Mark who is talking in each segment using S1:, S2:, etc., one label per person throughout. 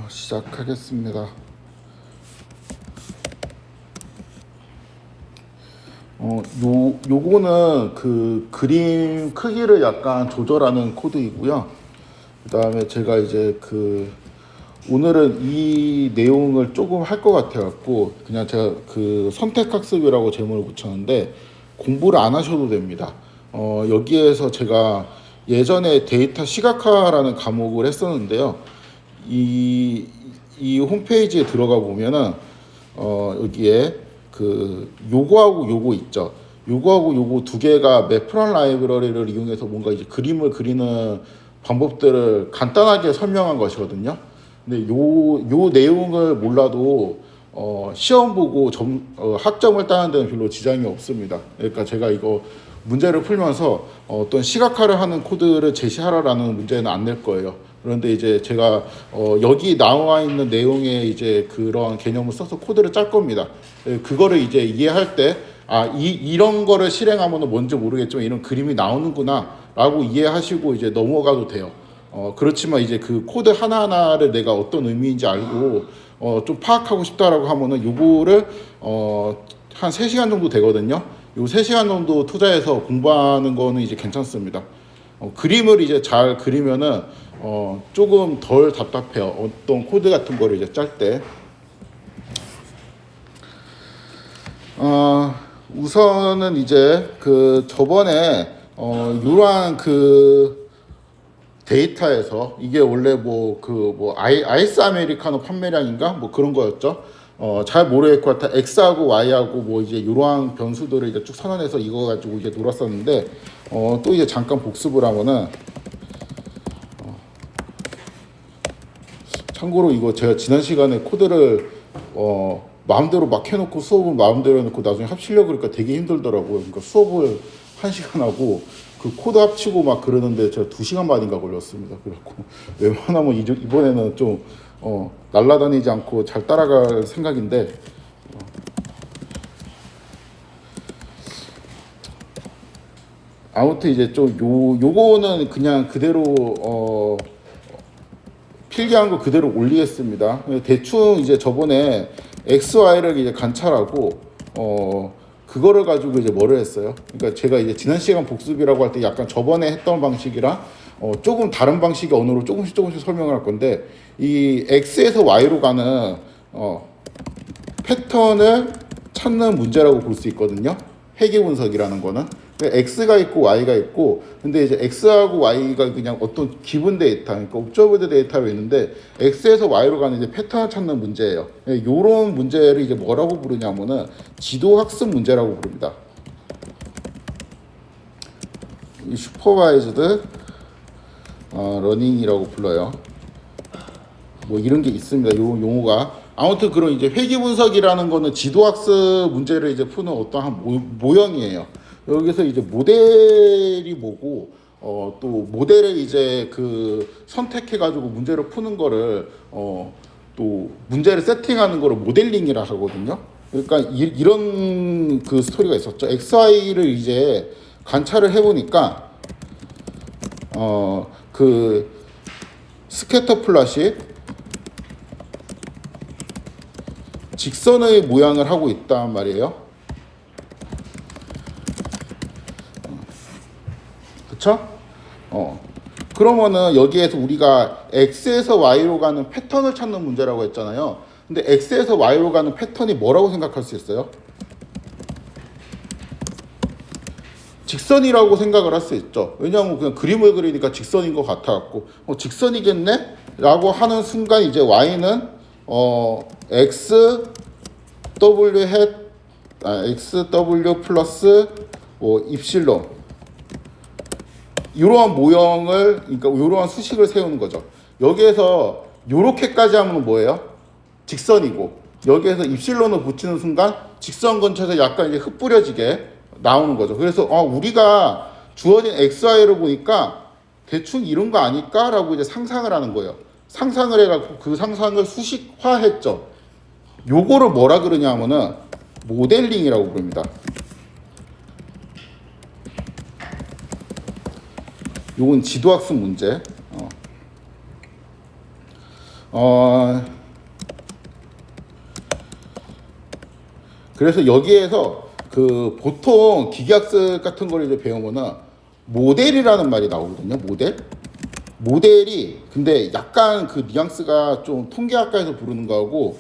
S1: 시작하겠습니다. 요거는 그 그림 크기를 약간 조절하는 코드이고요. 그다음에 제가 이제 오늘은 이 내용을 조금 할 것 같아갖고 그냥 제가 선택학습이라고 제목을 붙였는데 공부를 안 하셔도 됩니다. 여기에서 제가 예전에 데이터 시각화라는 과목을 했었는데요. 이 홈페이지에 들어가 보면은 여기에 요거하고 요거 있죠. 요거하고 요거 두 개가 매프란 라이브러리를 이용해서 뭔가 이제 그림을 그리는 방법들을 간단하게 설명한 것이거든요. 근데 요 내용을 몰라도 시험 보고 학점을 따는 데는 별로 지장이 없습니다. 그러니까 제가 이거 문제를 풀면서 어떤 시각화를 하는 코드를 제시하라라는 문제는 안 낼 거예요. 그런데 이제 제가 여기 나와 있는 내용에 이제 그런 개념을 써서 코드를 짤 겁니다. 그거를 이제 이해할 때 이런 거를 실행하면 뭔지 모르겠지만 이런 그림이 나오는구나 라고 이해하시고 이제 넘어가도 돼요. 그렇지만 이제 그 코드 하나하나를 내가 어떤 의미인지 알고 좀 파악하고 싶다라고 하면은 요거를 한 3시간 정도 되거든요. 요 3시간 정도 투자해서 공부하는 거는 이제 괜찮습니다. 그림을 이제 잘 그리면은 조금 덜 답답해요. 어떤 코드 같은 거를 이제 짤 때. 우선은 이제 저번에 이러한 데이터에서 이게 원래 아이스 아메리카노 판매량인가 뭐 그런 거였죠. 잘 모르겠고 하여튼 X하고 Y하고 뭐 이제 이러한 변수들을 이제 쭉 선언해서 이거 가지고 이제 놀았었는데 또 이제 잠깐 복습을 하면은 참고로 이거 제가 지난 시간에 코드를 마음대로 막 해놓고 수업을 마음대로 해놓고 나중에 합치려고 그러니까 되게 힘들더라고요. 그러니까 수업을 1시간 하고 그 코드 합치고 막 그러는데 제가 2시간 반인가 걸렸습니다. 그래갖고 웬만하면 이번에는 좀 날라다니지 않고 잘 따라갈 생각인데 아무튼 이제 좀 요거는 그냥 그대로 필기한 거 그대로 올리겠습니다. 대충 이제 저번에 X, Y를 이제 관찰하고 그거를 가지고 이제 뭐를 했어요. 그러니까 제가 이제 지난 시간 복습이라고 할 때 약간 저번에 했던 방식이랑 조금 다른 방식의 언어로 조금씩 설명을 할 건데 이 X에서 Y로 가는 패턴을 찾는 문제라고 볼 수 있거든요. 회계 분석이라는 거는. X가 있고 Y가 있고 근데 이제 X하고 Y가 그냥 어떤 기본 데이터 그러니까 옵저버드 데이터로 있는데 X에서 Y로 가는 이제 패턴을 찾는 문제예요. 요런 문제를 이제 뭐라고 부르냐면은 지도 학습 문제라고 부릅니다. 이 슈퍼바이즈드 러닝이라고 불러요. 뭐 이런 게 있습니다. 요 용어가 아무튼 그런 이제 회계 분석이라는 거는 지도 학습 문제를 이제 푸는 어떠한 모형이에요. 여기서 이제 모델이 뭐고 또 모델을 이제 선택해 가지고 문제를 푸는 거를 또 문제를 세팅하는 거를 모델링이라 하거든요. 그러니까 이런 스토리가 있었죠. XY를 이제 관찰을 해 보니까 스캐터 플롯이 직선의 모양을 하고 있단 말이에요. 그쵸? 그러면은 여기에서 우리가 X에서 Y로 가는 패턴을 찾는 문제라고 했잖아요. 근데 X에서 Y로 가는 패턴이 뭐라고 생각할 수 있어요? 직선이라고 생각을 할 수 있죠. 왜냐하면 그냥 그림을 그리니까 직선인 것 같아갖고 직선이겠네? 라고 하는 순간 이제 Y는 XW 플러스 입실론 이러한 모형을 그러니까 이러한 수식을 세우는 거죠. 여기에서 요렇게까지 하면 뭐예요? 직선이고 여기에서 입실론을 붙이는 순간 직선 근처에서 약간 이제 흩뿌려지게 나오는 거죠. 그래서 우리가 주어진 XY를 보니까 대충 이런 거 아닐까라고 이제 상상을 하는 거예요. 상상을 해갖고 그 상상을 수식화했죠. 요거를 뭐라 그러냐 하면은 모델링이라고 부릅니다. 요건 지도학습 문제. 어, 그래서 여기에서 그 보통 기계학습 같은 걸 이제 배우면은 모델이라는 말이 나오거든요. 모델이 근데 약간 그 뉘앙스가 좀 통계학과에서 부르는 거하고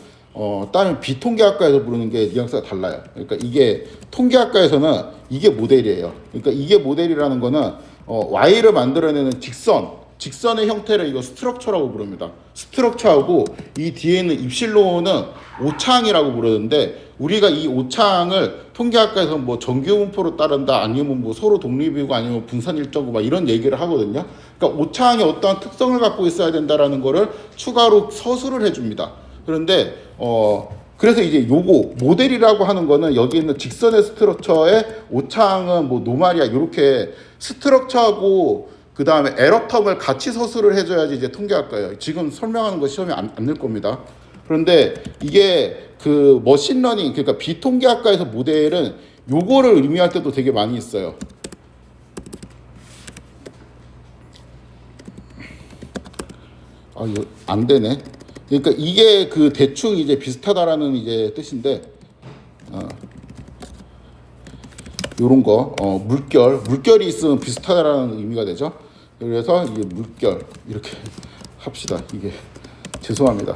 S1: 다른 비통계학과에서 부르는 게 뉘앙스가 달라요. 그러니까 이게 통계학과에서는 이게 모델이에요. 그러니까 이게 모델이라는 거는 Y를 만들어내는 직선의 형태를 이거 스트럭처라고 부릅니다. 스트럭처하고 이 뒤에는 입실로는 오차항이라고 부르는데 우리가 이 오차항을 통계학과에서 뭐 정규분포로 따른다 아니면 뭐 서로 독립이고 아니면 분산일정이고 막 이런 얘기를 하거든요. 그러니까 오차항이 어떠한 특성을 갖고 있어야 된다라는 거를 추가로 서술을 해줍니다. 그런데 그래서 이제 요거 모델이라고 하는 거는 여기 있는 직선의 스트럭처의 오차항은 뭐 노말이야 이렇게 스트럭처하고 그 다음에 에러 텀을 같이 서술을 해줘야지 이제 통계할 거예요. 지금 설명하는 거 시험에 안 낼 겁니다. 그런데 이게 그 머신러닝 그러니까 비통계학과에서 모델은 요거를 의미할 때도 되게 많이 있어요. 이거 안 되네. 그러니까 이게 그 대충 이제 비슷하다라는 이제 뜻인데, 요런 거, 물결이 있으면 비슷하다라는 의미가 되죠. 그래서 이게 물결 이렇게 합시다. 이게 죄송합니다.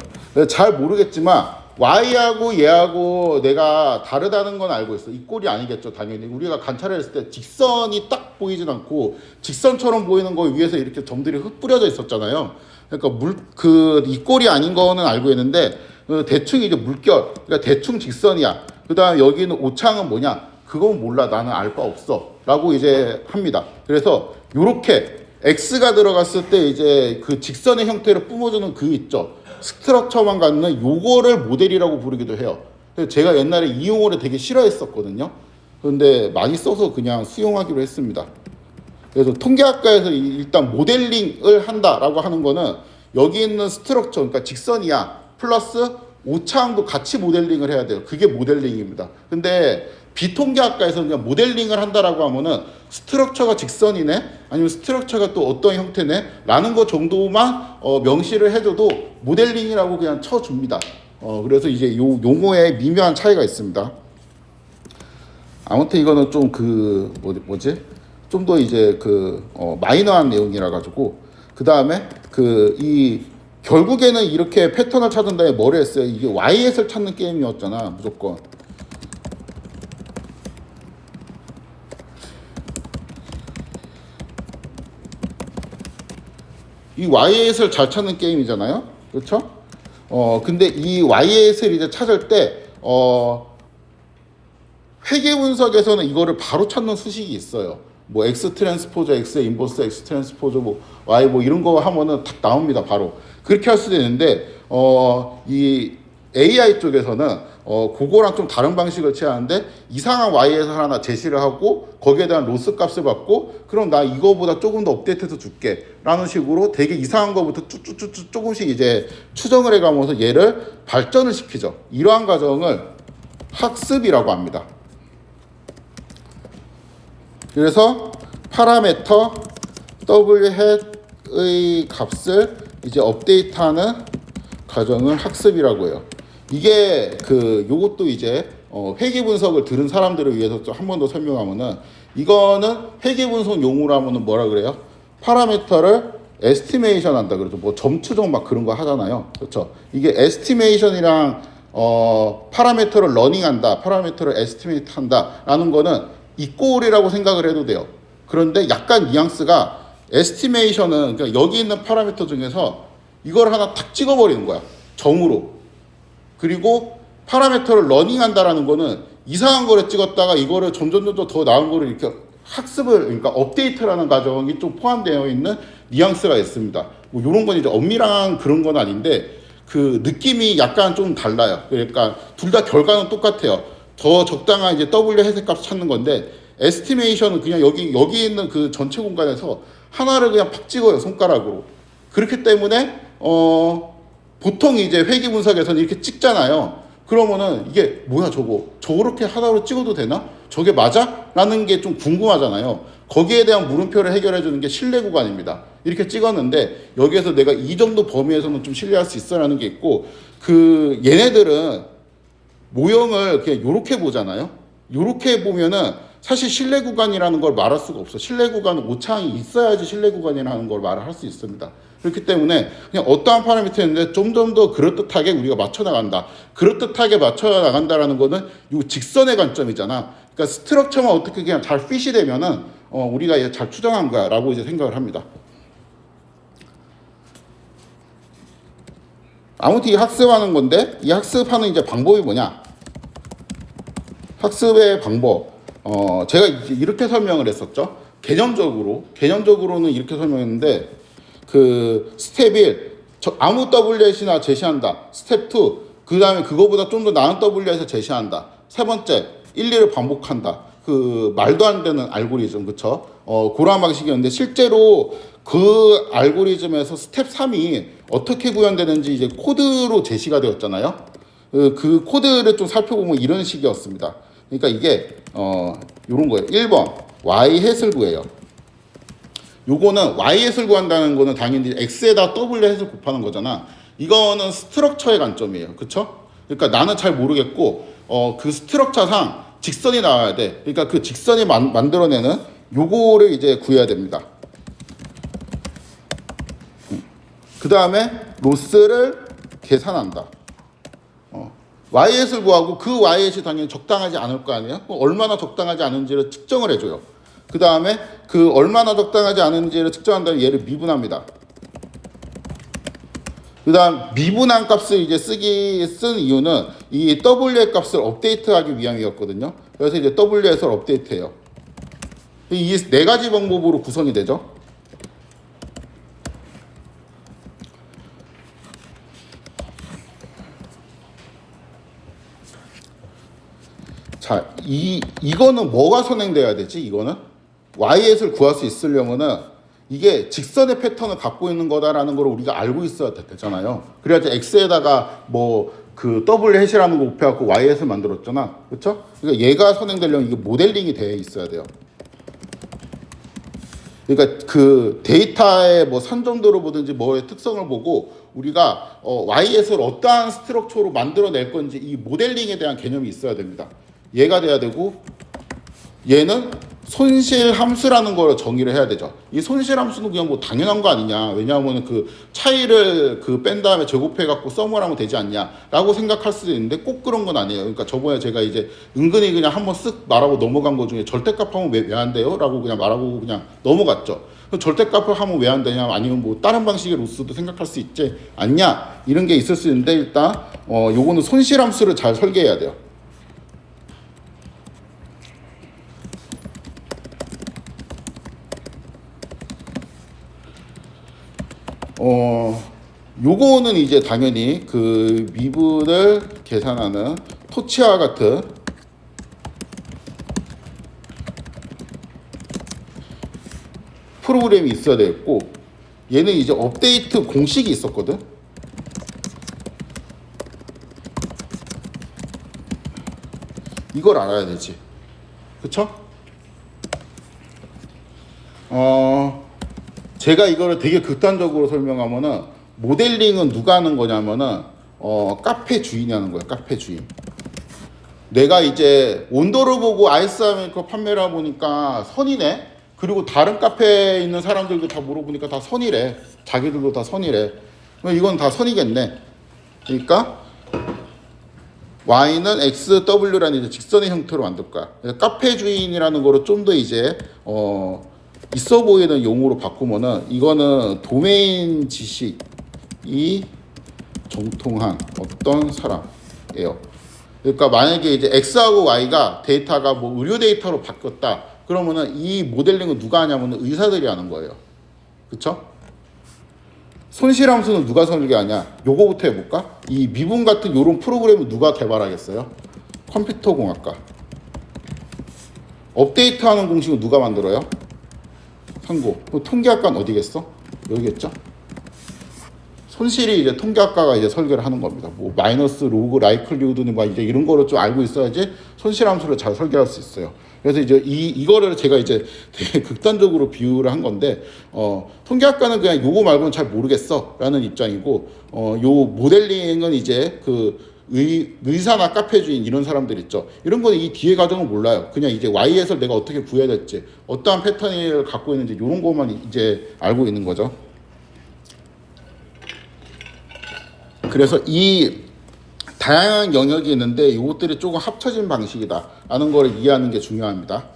S1: 잘 모르겠지만 Y하고 얘하고 내가 다르다는 건 알고 있어. 이 꼴이 아니겠죠, 당연히. 우리가 관찰을 했을 때 직선이 딱 보이진 않고 직선처럼 보이는 거 위에서 이렇게 점들이 흩 뿌려져 있었잖아요. 그러니까 이 꼴이 아닌 거는 알고 있는데 대충 이제 물결, 그러니까 대충 직선이야. 그다음 여기는 오차항은 뭐냐? 그건 몰라. 나는 알 바 없어. 라고 이제 합니다. 그래서 요렇게 X가 들어갔을 때 이제 그 직선의 형태를 뿜어주는 그 있죠. 스트럭처만 갖는 요거를 모델이라고 부르기도 해요. 제가 옛날에 이 용어를 되게 싫어했었거든요. 그런데 많이 써서 그냥 수용하기로 했습니다. 그래서 통계학과에서 일단 모델링을 한다라고 하는 거는 여기 있는 스트럭처, 그러니까 직선이야 플러스 오차항도 같이 모델링을 해야 돼요. 그게 모델링입니다. 근데 비통계학과에서 그냥 모델링을 한다라고 하면은 스트럭처가 직선이네 아니면 스트럭처가 또 어떤 형태네 라는 거 정도만 명시를 해줘도 모델링이라고 그냥 쳐줍니다. 그래서 이제 요 용어에 미묘한 차이가 있습니다. 아무튼 이거는 좀 그 좀 더 이제 그 마이너한 내용이라 가지고 그 다음에 이 결국에는 이렇게 패턴을 찾은 다음에 뭐를 했어요? 이게 YS를 찾는 게임이었잖아, 무조건. 이 YS를 잘 찾는 게임이잖아요, 그렇죠? 근데 이 YS를 이제 찾을 때 회계 분석에서는 이거를 바로 찾는 수식이 있어요. 뭐 X 트랜스포저 X의 인버스 X 트랜스포저 뭐 Y 뭐 이런 거 하면은 딱 나옵니다, 바로. 그렇게 할 수도 있는데 이 AI 쪽에서는 그거랑 좀 다른 방식을 취하는데 이상한 Y에서 하나 제시를 하고 거기에 대한 로스 값을 받고 그럼 나 이거보다 조금 더 업데이트해서 줄게 라는 식으로 되게 이상한 거부터 쭉쭉쭉 조금씩 이제 추정을 해가면서 얘를 발전을 시키죠. 이러한 과정을 학습이라고 합니다. 그래서 파라메터 What의 값을 이제 업데이트하는 과정을 학습이라고 해요. 이게 요것도 이제 회계 분석을 들은 사람들을 위해서 한 번 더 설명하면은 이거는 회계 분석 용어로 하면은 뭐라 그래요? 파라미터를 에스티메이션 한다 그러죠. 뭐 점 추정 막 그런 거 하잖아요. 그렇죠? 이게 에스티메이션이랑 파라미터를 러닝한다, 파라미터를 에스티메이트 한다라는 거는 이꼴이라고 생각을 해도 돼요. 그런데 약간 뉘앙스가 에스티메이션은 그러니까 여기 있는 파라미터 중에서 이걸 하나 탁 찍어버리는 거야, 점으로. 그리고 파라미터를 러닝한다라는 거는 이상한 거를 찍었다가 이거를 점점 더 나은 거를 이렇게 학습을, 그러니까 업데이트라는 과정이 좀 포함되어 있는 뉘앙스가 있습니다. 뭐 이런 건 이제 엄밀한 그런 건 아닌데 그 느낌이 약간 좀 달라요. 그러니까 둘 다 결과는 똑같아요. 더 적당한 이제 W 해석값 찾는 건데 에스티메이션은 그냥 여기 있는 그 전체 공간에서 하나를 그냥 팍 찍어요, 손가락으로. 그렇기 때문에 보통 이제 회계 분석에서는 이렇게 찍잖아요. 그러면은 이게 뭐야 저거 저렇게 하나로 찍어도 되나? 저게 맞아? 라는 게 좀 궁금하잖아요. 거기에 대한 물음표를 해결해 주는 게 신뢰 구간입니다. 이렇게 찍었는데 여기에서 내가 이 정도 범위에서는 좀 신뢰할 수 있어라는 게 있고, 그 얘네들은 모형을 그냥 요렇게 보잖아요. 요렇게 보면은 사실 신뢰 구간이라는 걸 말할 수가 없어. 신뢰 구간은 오차항이 있어야지 신뢰 구간이라는 걸 말을 할 수 있습니다. 그렇기 때문에 그냥 어떠한 파라미터인데 좀 더 그럴듯하게 우리가 맞춰 나간다. 그럴듯하게 맞춰 나간다라는 거는 요 직선의 관점이잖아. 그러니까 스트럭처만 어떻게 그냥 잘 핏이 되면은 우리가 이제 잘 추정한 거야라고 이제 생각을 합니다. 아무튼 이 학습하는 건데, 이 학습하는 이제 방법이 뭐냐? 학습의 방법. 제가 이렇게 설명을 했었죠. 개념적으로는 이렇게 설명했는데, 그 스텝 1, 아무 WS나 제시한다. 스텝 2, 그 다음에 그거보다 좀 더 나은 WS에서 제시한다. 세 번째, 1, 2를 반복한다. 그 말도 안 되는 알고리즘, 그쵸? 그런 방식이었는데, 실제로 그 알고리즘에서 스텝 3이 어떻게 구현되는지 이제 코드로 제시가 되었잖아요. 그 코드를 좀 살펴보면 이런 식이었습니다. 그러니까 이게 요런 거예요. 1번 y햇을 구해요. 요거는 y햇을 구한다는 거는 당연히 x에다 w햇을 곱하는 거잖아. 이거는 스트럭처의 관점이에요. 그쵸? 그러니까 나는 잘 모르겠고 그 스트럭처상 직선이 나와야 돼. 그러니까 그 직선이 만들어내는 요거를 이제 구해야 됩니다. 그 다음에 로스를 계산한다. y햇을 구하고 그 y햇이 당연히 적당하지 않을 거 아니에요? 얼마나 적당하지 않은지를 측정을 해줘요. 그 다음에 그 얼마나 적당하지 않은지를 측정한 다음에 얘를 미분합니다. 그 다음 미분한 값을 이제 쓴 이유는 이 w의 값을 업데이트하기 위함이었거든요. 그래서 이제 w햇을 업데이트해요. 이 네 가지 방법으로 구성이 되죠. 자, 이거는 뭐가 선행돼야 되지? 이거는 y햇을 구할 수 있으려면은 이게 직선의 패턴을 갖고 있는 거다라는 걸 우리가 알고 있어야 되잖아요. 그래야지 x에다가 뭐 그 w햇이라는 거 곱해갖고 y햇을 만들었잖아, 그렇죠? 그러니까 얘가 선행되려면 이게 모델링이 되어 있어야 돼요. 그러니까 그 데이터의 뭐 산정도를 보든지 뭐의 특성을 보고 우리가 y햇을 어떠한 스트럭처로 만들어낼 건지 이 모델링에 대한 개념이 있어야 됩니다. 얘가 돼야 되고 얘는 손실 함수라는 걸 정의를 해야 되죠. 이 손실 함수는 그냥 뭐 당연한 거 아니냐. 왜냐하면 그 차이를 그 뺀 다음에 제곱해 갖고 썸을 하면 되지 않냐라고 생각할 수도 있는데 꼭 그런 건 아니에요. 그러니까 저번에 제가 이제 은근히 그냥 한번 쓱 말하고 넘어간 거 중에 절대값 하면 왜 안 돼요? 라고 그냥 말하고 그냥 넘어갔죠. 절대값을 하면 왜 안 되냐, 아니면 뭐 다른 방식의 로스도 생각할 수 있지 않냐, 이런 게 있을 수 있는데 일단 요거는 손실 함수를 잘 설계해야 돼요. 요거는 이제 당연히 그 미분을 계산하는 토치와 같은 프로그램이 있어야 되겠고, 얘는 이제 업데이트 공식이 있었거든. 이걸 알아야 되지. 그쵸? 제가 이거를 되게 극단적으로 설명하면은 모델링은 누가 하는 거냐면은 카페 주인이 하는 거예요. 카페 주인. 내가 이제 온도를 보고 아이스 아메리카노 판매를 하다 보니까 선이네. 그리고 다른 카페에 있는 사람들도 다 물어보니까 다 선이래. 자기들도 다 선이래. 이건 다 선이겠네. 그러니까 y는 xw라는 이제 직선의 형태로 만들 거야. 카페 주인이라는 거를 좀 더 이제 있어 보이는 용어로 바꾸면은 이거는 도메인 지식이 정통한 어떤 사람이에요. 그러니까 만약에 이제 x하고 y가 데이터가 뭐 의료 데이터로 바뀌었다. 그러면은 이 모델링은 누가 하냐면은 의사들이 하는 거예요. 그쵸? 손실 함수는 누가 설계하냐? 요거부터 해볼까? 이 미분 같은 요런 프로그램을 누가 개발하겠어요? 컴퓨터 공학과. 업데이트하는 공식은 누가 만들어요? 상고. 통계학과는 어디겠어? 여기겠죠? 손실이 이제 통계학과가 이제 설계를 하는 겁니다. 뭐 마이너스 로그 라이클리후드는 막 이제 이런 거를 좀 알고 있어야지 손실 함수를 잘 설계할 수 있어요. 그래서 이제 이거를 제가 이제 되게 극단적으로 비유를 한 건데, 통계학과는 그냥 요거 말고는 잘 모르겠어라는 입장이고, 요 모델링은 이제 그 의사나 카페 주인 이런 사람들 있죠. 이런 거는 이 뒤에 과정은 몰라요. 그냥 이제 Y에서 내가 어떻게 구해야 될지, 어떠한 패턴을 갖고 있는지 이런 것만 이제 알고 있는 거죠. 그래서 이 다양한 영역이 있는데 이것들이 조금 합쳐진 방식이다 라는 걸 이해하는 게 중요합니다.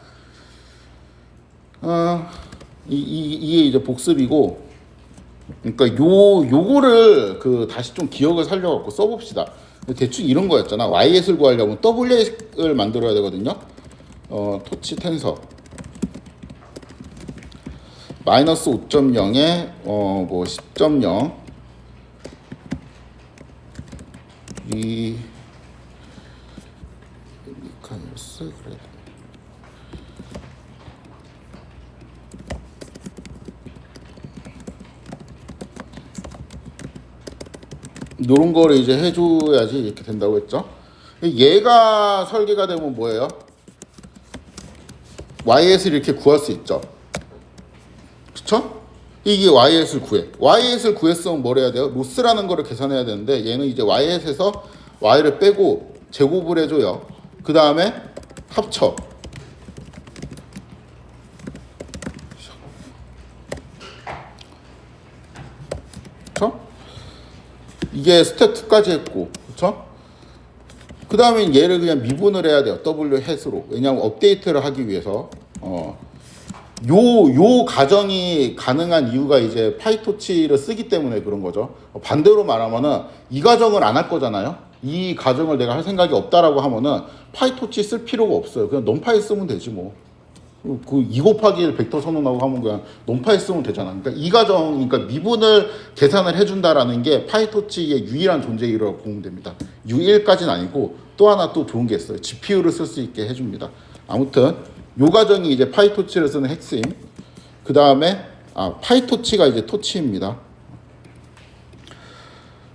S1: 이게 이제 복습이고, 그러니까 요거를 그 다시 좀 기억을 살려갖고 써봅시다. 대충 이런 거였잖아. YS를 구하려면 WS를 만들어야 되거든요. 토치 텐서 마이너스 5.0에 뭐 10.0 미카엘스 그래. 이런 거를 이제 해줘야지 이렇게 된다고 했죠. 얘가 설계가 되면 뭐예요? YS를 이렇게 구할 수 있죠. 그쵸? 이게 YS를 구해. YS를 구했으면 뭘 해야 돼요? 로스라는 거를 계산해야 되는데, 얘는 이제 YS에서 Y를 빼고 제곱을 해줘요. 그 다음에 합쳐. 그쵸? 이게 스텝 2까지 했고, 그쵸? 그 다음에 얘를 그냥 미분을 해야 돼요. W 햇으로. 왜냐하면 업데이트를 하기 위해서. 요 가정이 가능한 이유가 이제 파이토치를 쓰기 때문에 그런 거죠. 반대로 말하면은 이 가정을 안 할 거잖아요. 이 가정을 내가 할 생각이 없다라고 하면은 파이토치 쓸 필요가 없어요. 그냥 넘파이 쓰면 되지 뭐. 그 2 곱하기 1 벡터 선언하고 하면 그냥 넘파이 쓰면 되잖아. 그러니까 이 가정, 그러니까 미분을 계산을 해준다라는 게 파이토치의 유일한 존재이라고 보면 됩니다. U1까지는 아니고 또 하나 또 좋은 게 있어요. GPU를 쓸 수 있게 해줍니다. 아무튼 요 과정이 이제 파이토치를 쓰는 핵심. 그 다음에 파이토치가 이제 토치입니다.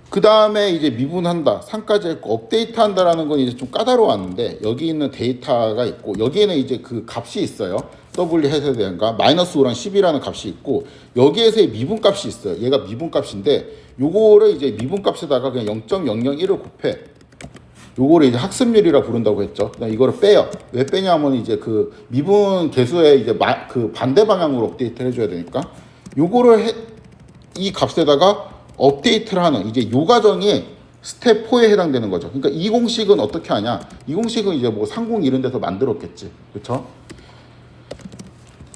S1: 그 다음에 이제 미분한다, 3까지 했고, 업데이트한다라는 건 이제 좀 까다로웠는데, 여기 있는 데이터가 있고, 여기에는 이제 그 값이 있어요. W 해석에 대한 값, 마이너스 5랑 10이라는 값이 있고, 여기에서의 미분값이 있어요. 얘가 미분값인데, 요거를 이제 미분값에다가 그냥 0.001을 곱해. 요거를 이제 학습률이라 부른다고 했죠. 그냥 이거를 빼요. 왜 빼냐면 이제 그 미분 계수에 이제 그 반대 방향으로 업데이트를 해줘야 되니까, 요거를 이 값에다가 업데이트를 하는 이제 요 과정이 스텝 4에 해당되는 거죠. 그러니까 이 공식은 어떻게 하냐? 이 공식은 이제 뭐 상공 이런 데서 만들었겠지. 그렇죠?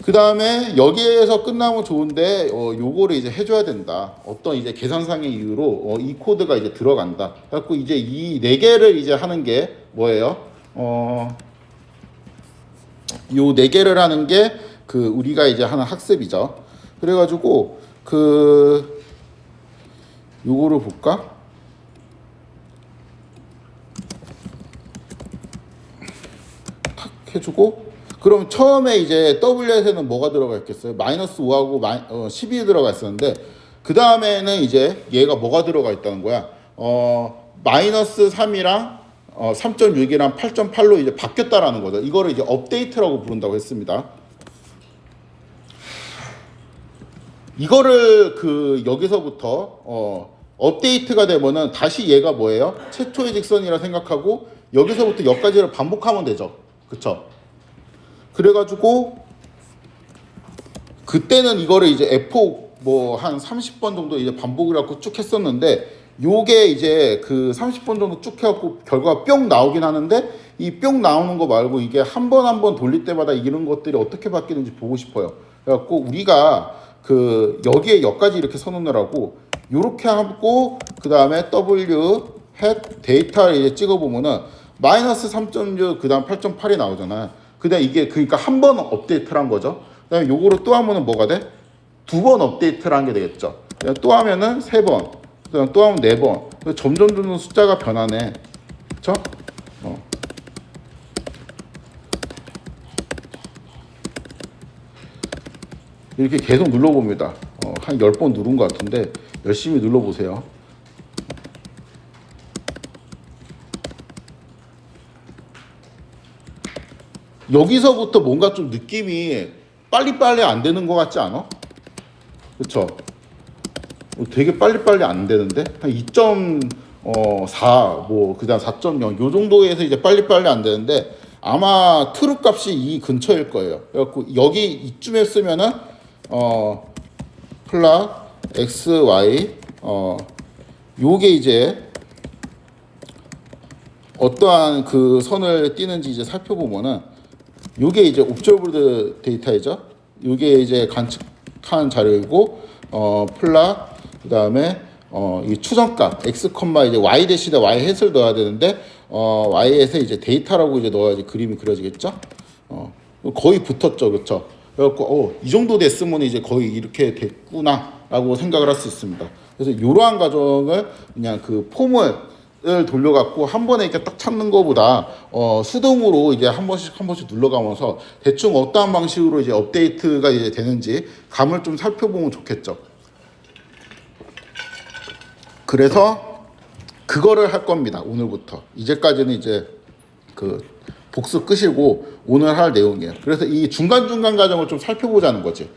S1: 그 다음에 여기에서 끝나면 좋은데 요거를 이제 해줘야 된다. 어떤 이제 계산상의 이유로 이 코드가 이제 들어간다. 그래갖고 이제 이 4개를 이제 하는 게 뭐예요? 요 4개를 하는 게 그 우리가 이제 하는 학습이죠. 그래가지고 요거를 볼까? 탁 해주고, 그럼 처음에 이제 W에서는 뭐가 들어가 있겠어요? 마이너스 5하고 12 들어가 있었는데, 그 다음에는 이제 얘가 뭐가 들어가 있다는 거야? 마이너스 3이랑 3.6이랑 8.8로 이제 바뀌었다라는 거죠. 이거를 이제 업데이트라고 부른다고 했습니다. 이거를 여기서부터 업데이트가 되면은 다시 얘가 뭐예요? 최초의 직선이라 생각하고 여기서부터 여기까지를 반복하면 되죠. 그쵸? 그래가지고 그때는 이거를 이제 F 뭐 한 30번 정도 이제 반복을 갖고 쭉 했었는데, 요게 이제 그 30번 정도 쭉 해갖고 결과가 뿅 나오긴 하는데, 이 뿅 나오는 거 말고 이게 한 번 한 번 돌릴 때마다 이런 것들이 어떻게 바뀌는지 보고 싶어요. 그래갖고 우리가 여기에 여기까지 이렇게 써놓느라고 요렇게 하고, 그 다음에 W 햇 데이터를 이제 찍어보면은 마이너스 3.6 그 다음 8.8이 나오잖아요. 근데 이게 그러니까 한 번 업데이트를 한 거죠. 그 다음에 요거를 또 하면은 뭐가 돼? 2번 업데이트를 한 게 되겠죠. 또 하면은 3번, 그 다음 또 하면 4번. 점점 숫자가 변하네. 그쵸? 이렇게 계속 눌러봅니다. 한 10번 누른 것 같은데 열심히 눌러보세요. 여기서부터 뭔가 좀 느낌이 빨리빨리 안 되는 것 같지 않아? 그쵸? 되게 빨리빨리 안 되는데? 한 2.4, 뭐, 그 다음 4.0, 요 정도에서 이제 빨리빨리 안 되는데, 아마 트루 값이 이 근처일 거예요. 그래갖고, 여기 이쯤에 쓰면은, 플라, x, y, 요게 이제, 어떠한 그 선을 띄는지 이제 살펴보면은, 요게 이제 옵저버드 데이터이죠. 요게 이제 관측한 자료이고, 플라, 그 다음에 이 추정값 x, 이제 y 대신에 y 햇을 넣어야 되는데 y에서 이제 데이터라고 이제 넣어야지 그림이 그려지겠죠. 거의 붙었죠, 그렇죠. 그래갖고 이 정도 됐으면 이제 거의 이렇게 됐구나라고 생각을 할 수 있습니다. 그래서 이러한 과정을 그냥 그 폼을 돌려갖고 한 번에 이렇게 딱 찾는 것보다 수동으로 이제 한 번씩 눌러가면서 대충 어떠한 방식으로 이제 업데이트가 이제 되는지 감을 좀 살펴보면 좋겠죠. 그래서 그거를 할 겁니다. 오늘부터. 이제까지는 이제 그 복습 끝이고 오늘 할 내용이에요. 그래서 이 중간중간 과정을 좀 살펴보자는 거지.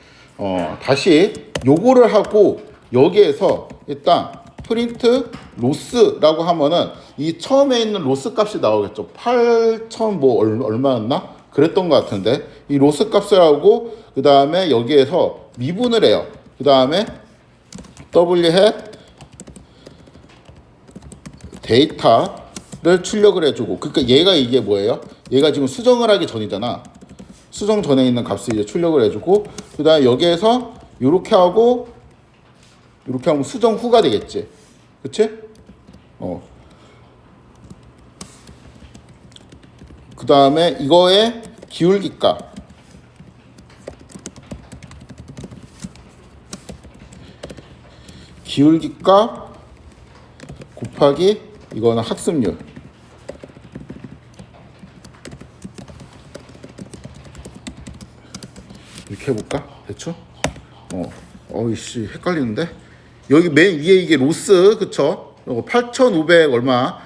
S1: 다시 요거를 하고 여기에서 일단 프린트 로스라고 하면은 이 처음에 있는 로스 값이 나오겠죠. 8,000 뭐 얼마였나? 그랬던 것 같은데 이 로스 값을 하고 그 다음에 여기에서 미분을 해요. 그 다음에 w hat 데이터를 출력을 해주고, 그러니까 얘가 이게 뭐예요? 얘가 지금 수정을 하기 전이잖아. 수정 전에 있는 값을 이제 출력을 해주고, 그 다음에 여기에서 이렇게 하고 이렇게 하면 수정 후가 되겠지, 그치? 그 다음에 이거의 기울기 값, 곱하기 이거는 학습률. 이렇게 해볼까? 대충? 어이씨, 헷갈리는데? 여기 맨 위에 이게 로스, 그쵸? 이거 8,500 얼마?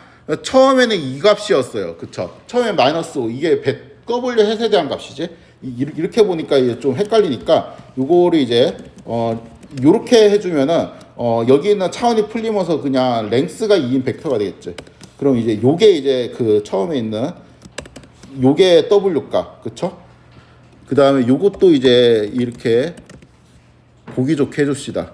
S1: 처음에는 이 값이었어요. 그쵸? 처음에 마이너스 5, 이게 W 햇에 대한 값이지? 이렇게 보니까 이제 좀 헷갈리니까, 요거를 이제, 요렇게 해주면은, 여기 있는 차원이 풀리면서 그냥 랭스가 2인 벡터가 되겠지. 그럼 이제 요게 이제 그 처음에 있는 요게 W 값, 그쵸? 그 다음에 요것도 이제 이렇게 보기 좋게 해줍시다.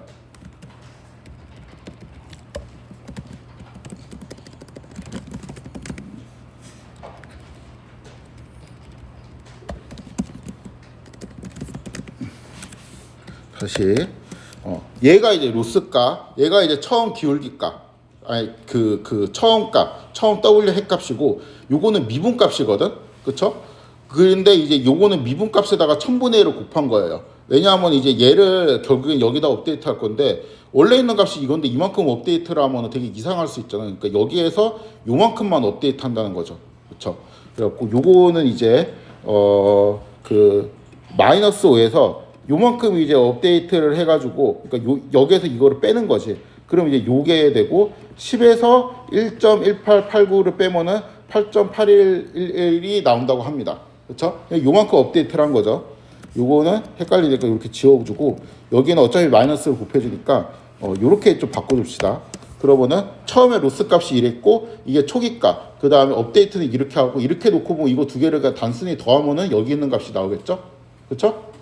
S1: 다시. 얘가 이제 로스값, 얘가 이제 처음 기울기값, 아니 처음 값, 처음 W 핵 값이고, 요거는 미분 값이거든, 그쵸? 그런데 이제 요거는 미분 값에다가 1000분의 1을 곱한 거예요. 왜냐하면 이제 얘를 결국엔 여기다 업데이트 할 건데, 원래 있는 값이 이건데 이만큼 업데이트를 하면 되게 이상할 수 있잖아요. 그러니까 여기에서 요만큼만 업데이트 한다는 거죠, 그쵸? 그래갖고 요거는 이제 그 마이너스 5에서 요만큼 이제 업데이트를 해가지고, 그러니까 여기에서 이거를 빼는 거지. 그럼 이제 요게 되고 10에서 1.1889를 빼면은 8.811이 나온다고 합니다. 그렇죠? 요만큼 업데이트를 한 거죠. 요거는 헷갈리니까 이렇게 지워주고, 여기는 어차피 마이너스를 곱해주니까 요렇게 좀 바꿔줍시다. 그러면은 처음에 로스 값이 이랬고, 이게 초기 값, 그 다음에 업데이트는 이렇게 하고, 이렇게 놓고 보면 이거 두 개를 단순히 더하면은 여기 있는 값이 나오겠죠? 그렇죠?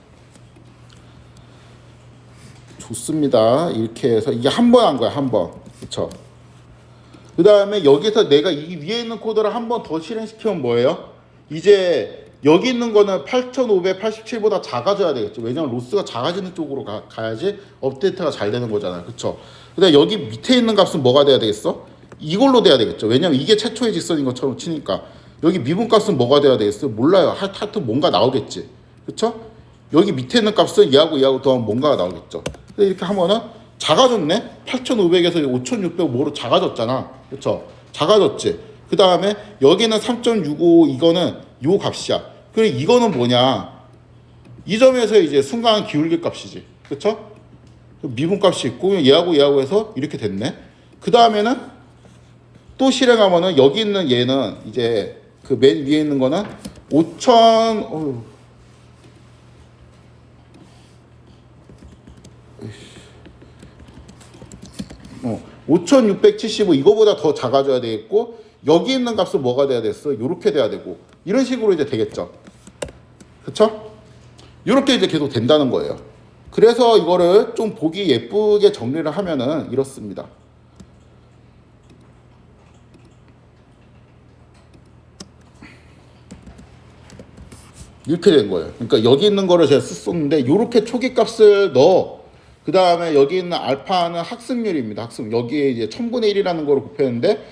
S1: 좋습니다. 이렇게 해서 이게 한 번 한 거야, 한 번. 그쵸? 그 다음에 여기서 내가 이 위에 있는 코드를 한 번 더 실행시키면 뭐예요? 이제 여기 있는 거는 8587보다 작아져야 되겠죠. 왜냐면 로스가 작아지는 쪽으로 가야지 업데이트가 잘 되는 거잖아요. 그쵸? 근데 여기 밑에 있는 값은 뭐가 돼야 되겠어? 이걸로 돼야 되겠죠. 왜냐면 이게 최초의 직선인 것처럼 치니까. 여기 미분 값은 뭐가 돼야 되겠어요? 몰라요. 하여튼 뭔가 나오겠지. 그쵸? 여기 밑에 있는 값은 얘하고 더하면 뭔가가 나오겠죠. 이렇게 하면은 작아졌네. 8,500에서 5,600 뭐로 작아졌잖아. 그렇죠? 작아졌지. 그 다음에 여기는 3.65 이거는 요 값이야. 그리고 이거는 뭐냐? 이 점에서 이제 순간 기울기 값이지. 그렇죠? 미분값이 있고 얘하고 얘하고 해서 이렇게 됐네. 그 다음에는 또 실행하면은 여기 있는 얘는 이제 그 맨 위에 있는 거는 5675 이거보다 더 작아져야 되겠고 여기 있는 값은 뭐가 돼야 됐어? 이렇게 돼야 되고 이런 식으로 이제 되겠죠. 그쵸? 이렇게 이제 계속 된다는 거예요. 그래서 이거를 좀 보기 예쁘게 정리를 하면은 이렇습니다. 이렇게 된 거예요. 그러니까 여기 있는 거를 제가 썼는데 이렇게 초기 값을 넣어. 그 다음에 여기 있는 알파는 학습률입니다. 학습 여기에 이제 1000분의 1이라는 거를 곱했는데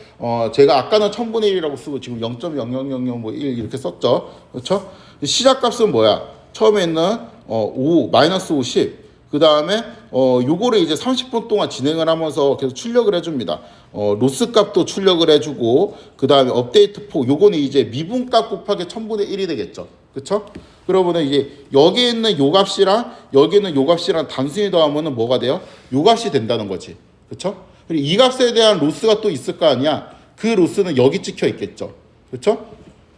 S1: 제가 아까는 1000분의 1이라고 쓰고 지금 0.0000 1 이렇게 썼죠. 그렇죠? 시작 값은 뭐야? 처음에 있는 5 마이너스 50. 그 다음에 요거를 이제 30분 동안 진행을 하면서 계속 출력을 해줍니다. 로스 값도 출력을 해주고 그 다음에 업데이트 폭 요거는 이제 미분값 곱하기 1000분의 1이 되겠죠. 그쵸? 그러면은 이제 여기 있는 요 값이랑 여기 있는 요 값이랑 단순히 더하면은 뭐가 돼요? 요 값이 된다는 거지. 그쵸? 그리고 이 값에 대한 로스가 또 있을 거 아니야? 그 로스는 여기 찍혀 있겠죠. 그쵸?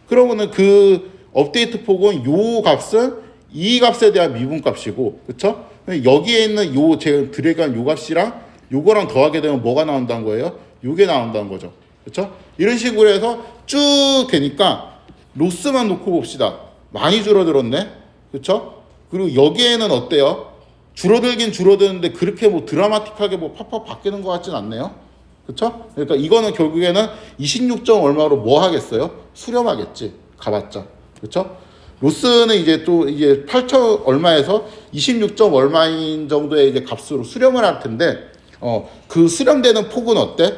S1: 그러면은 그 업데이트 폭은 요 값은 이 값에 대한 미분값이고, 그쵸? 여기에 있는 요 제가 드래그한 요 값이랑 요거랑 더하게 되면 뭐가 나온다는 거예요? 요게 나온다는 거죠. 그쵸? 이런 식으로 해서 쭉 되니까 로스만 놓고 봅시다. 많이 줄어들었네. 그쵸? 그리고 여기에는 어때요? 줄어들긴 줄어드는데 그렇게 뭐 드라마틱하게 뭐 팍팍 바뀌는 것 같진 않네요. 그쵸? 그러니까 이거는 결국에는 26점 얼마로 뭐 하겠어요? 수렴하겠지. 가봤자. 그쵸? 로스는 이제 또 이제 8천 얼마에서 26점 얼마인 정도의 이제 값으로 수렴을 할 텐데, 그 수렴되는 폭은 어때?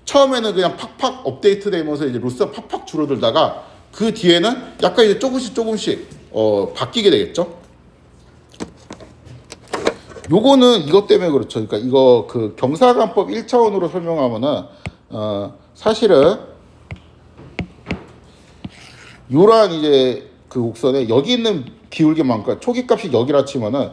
S1: 처음에는 그냥 팍팍 업데이트 되면서 이제 로스가 팍팍 줄어들다가 그 뒤에는 약간 이제 조금씩 바뀌게 되겠죠. 요거는 이것 때문에 그렇죠. 그러니까 이거 그 경사관법 1차원으로 설명하면은 사실은 요런 이제 그 곡선에 여기 있는 기울기만큼 초기 값이 여기라 치면은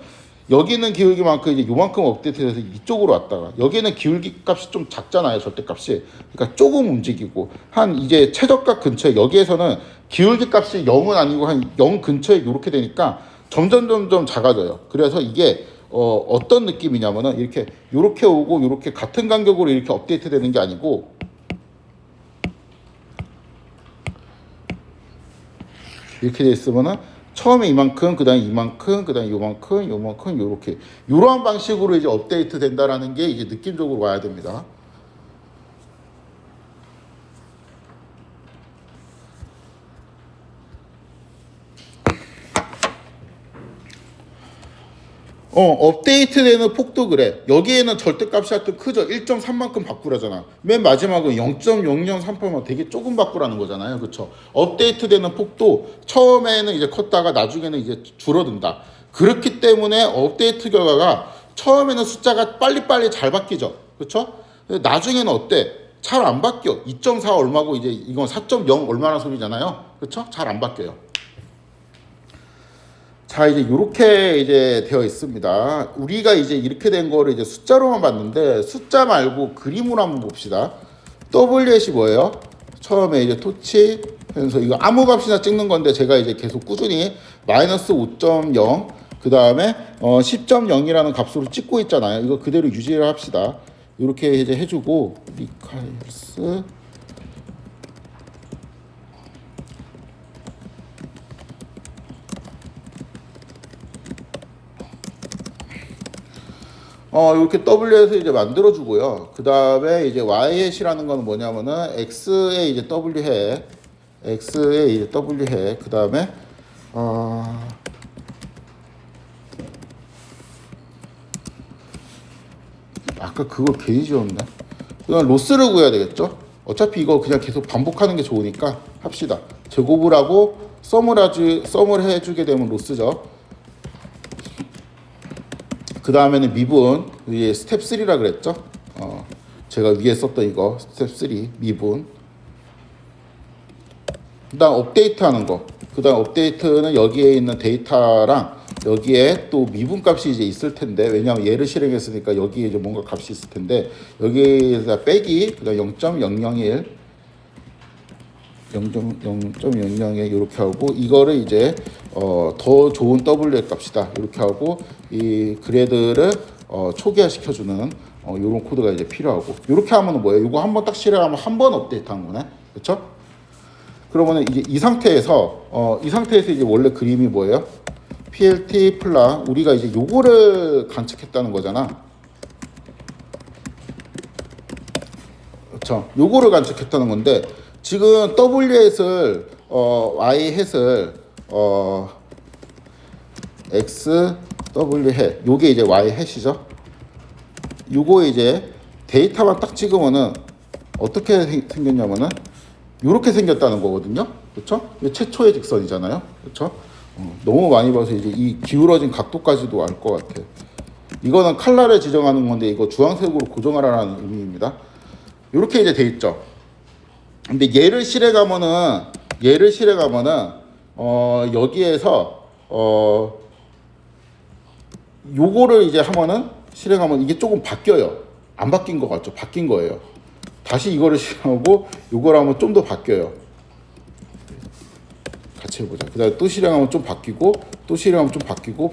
S1: 여기 있는 기울기만큼 이제 요만큼 업데이트돼서 이쪽으로 왔다가 여기는 기울기 값이 좀 작잖아요. 절대값이. 그러니까 조금 움직이고 한 이제 최저값 근처에 여기에서는 기울기 값이 0은 아니고 한 0 근처에 이렇게 되니까 점점 작아져요. 그래서 이게 어떤 느낌이냐면은 이렇게 오고 이렇게 같은 간격으로 이렇게 업데이트 되는 게 아니고 이렇게 돼 있으면은 처음에 이만큼, 그 다음에 이만큼, 그 다음에 요만큼, 요렇게. 요러한 방식으로 이제 업데이트 된다라는 게 이제 느낌적으로 와야 됩니다. 업데이트 되는 폭도 그래. 여기에는 절대값이 하여튼 크죠. 1.3만큼 바꾸라잖아. 맨 마지막은 0.003%만 되게 조금 바꾸라는 거잖아요. 그쵸? 업데이트 되는 폭도 처음에는 이제 컸다가 나중에는 이제 줄어든다. 그렇기 때문에 업데이트 결과가 처음에는 숫자가 빨리빨리 잘 바뀌죠. 그쵸? 나중에는 어때? 잘 안 바뀌어. 2.4 얼마고 이제 이건 4.0 얼마나 소리잖아요. 그쵸? 잘 안 바뀌어요. 자, 이제 이렇게 이제 되어 있습니다. 우리가 이제 이렇게 된 거를 이제 숫자로만 봤는데 숫자 말고 그림으로 한번 봅시다. WH이 뭐예요? 처음에 이제 토치 해서 이거 아무 값이나 찍는 건데 제가 이제 계속 꾸준히 마이너스 5.0 그 다음에 10.0이라는 값으로 찍고 있잖아요. 이거 그대로 유지를 합시다. 이렇게 이제 해주고 리카일스 이렇게 W에서 이제 만들어주고요. 그 다음에 이제 Y-hat이라는 건 뭐냐면은 X에 이제 W 해. X에 이제 W 해. 그 다음에, 아까 그걸 괜히 지웠네. 그 다음 로스를 구해야 되겠죠? 어차피 이거 그냥 계속 반복하는 게 좋으니까 합시다. 제곱을 하고 썸을 해주게 되면 로스죠. 그 다음에는 미분, 위에 스텝 3라 그랬죠? 제가 위에 썼던 이거 스텝 3 미분. 그 다음 업데이트 하는 거. 그 다음 업데이트는 여기에 있는 데이터랑 여기에 또 미분값이 이제 있을 텐데, 왜냐하면 얘를 실행했으니까 여기에 이제 뭔가 값이 있을 텐데, 여기에다 빼기 그다음 0.001 이렇게 하고, 이거를 이제 더 좋은 W의 값이다 이렇게 하고, 이 그래드를 초기화 시켜주는 이런 코드가 이제 필요하고, 이렇게 하면 뭐예요? 이거 한번 딱 실행하면 한 번 업데이트한 거네, 그렇죠? 그러면은 이제 이 상태에서 이제 원래 그림이 뭐예요? PLT 플라, 우리가 이제 요거를 관측했다는 거잖아. 그렇죠? 요거를 관측했다는 건데, 지금 W햇을 Y햇을 X W햇, 요게 이제 Y햇이죠. 요거 이제 데이터만 딱 찍으면은 어떻게 생겼냐면은 요렇게 생겼다는 거거든요. 그렇죠? 이게 최초의 직선이잖아요. 그렇죠? 너무 많이 봐서 이제 이 기울어진 각도까지도 알 것 같아. 이거는 칼라를 지정하는 건데, 이거 주황색으로 고정하라는 의미입니다. 이렇게 이제 돼 있죠. 근데 얘를 실행하면은 여기에서 요거를 이제 하면은 실행하면 이게 조금 바뀌어요. 안 바뀐 것 같죠? 바뀐 거예요. 다시 이거를 실행하고 요걸 하면 좀 더 바뀌어요. 같이 해보자. 그 다음에 또 실행하면 좀 바뀌고, 또 실행하면 좀 바뀌고,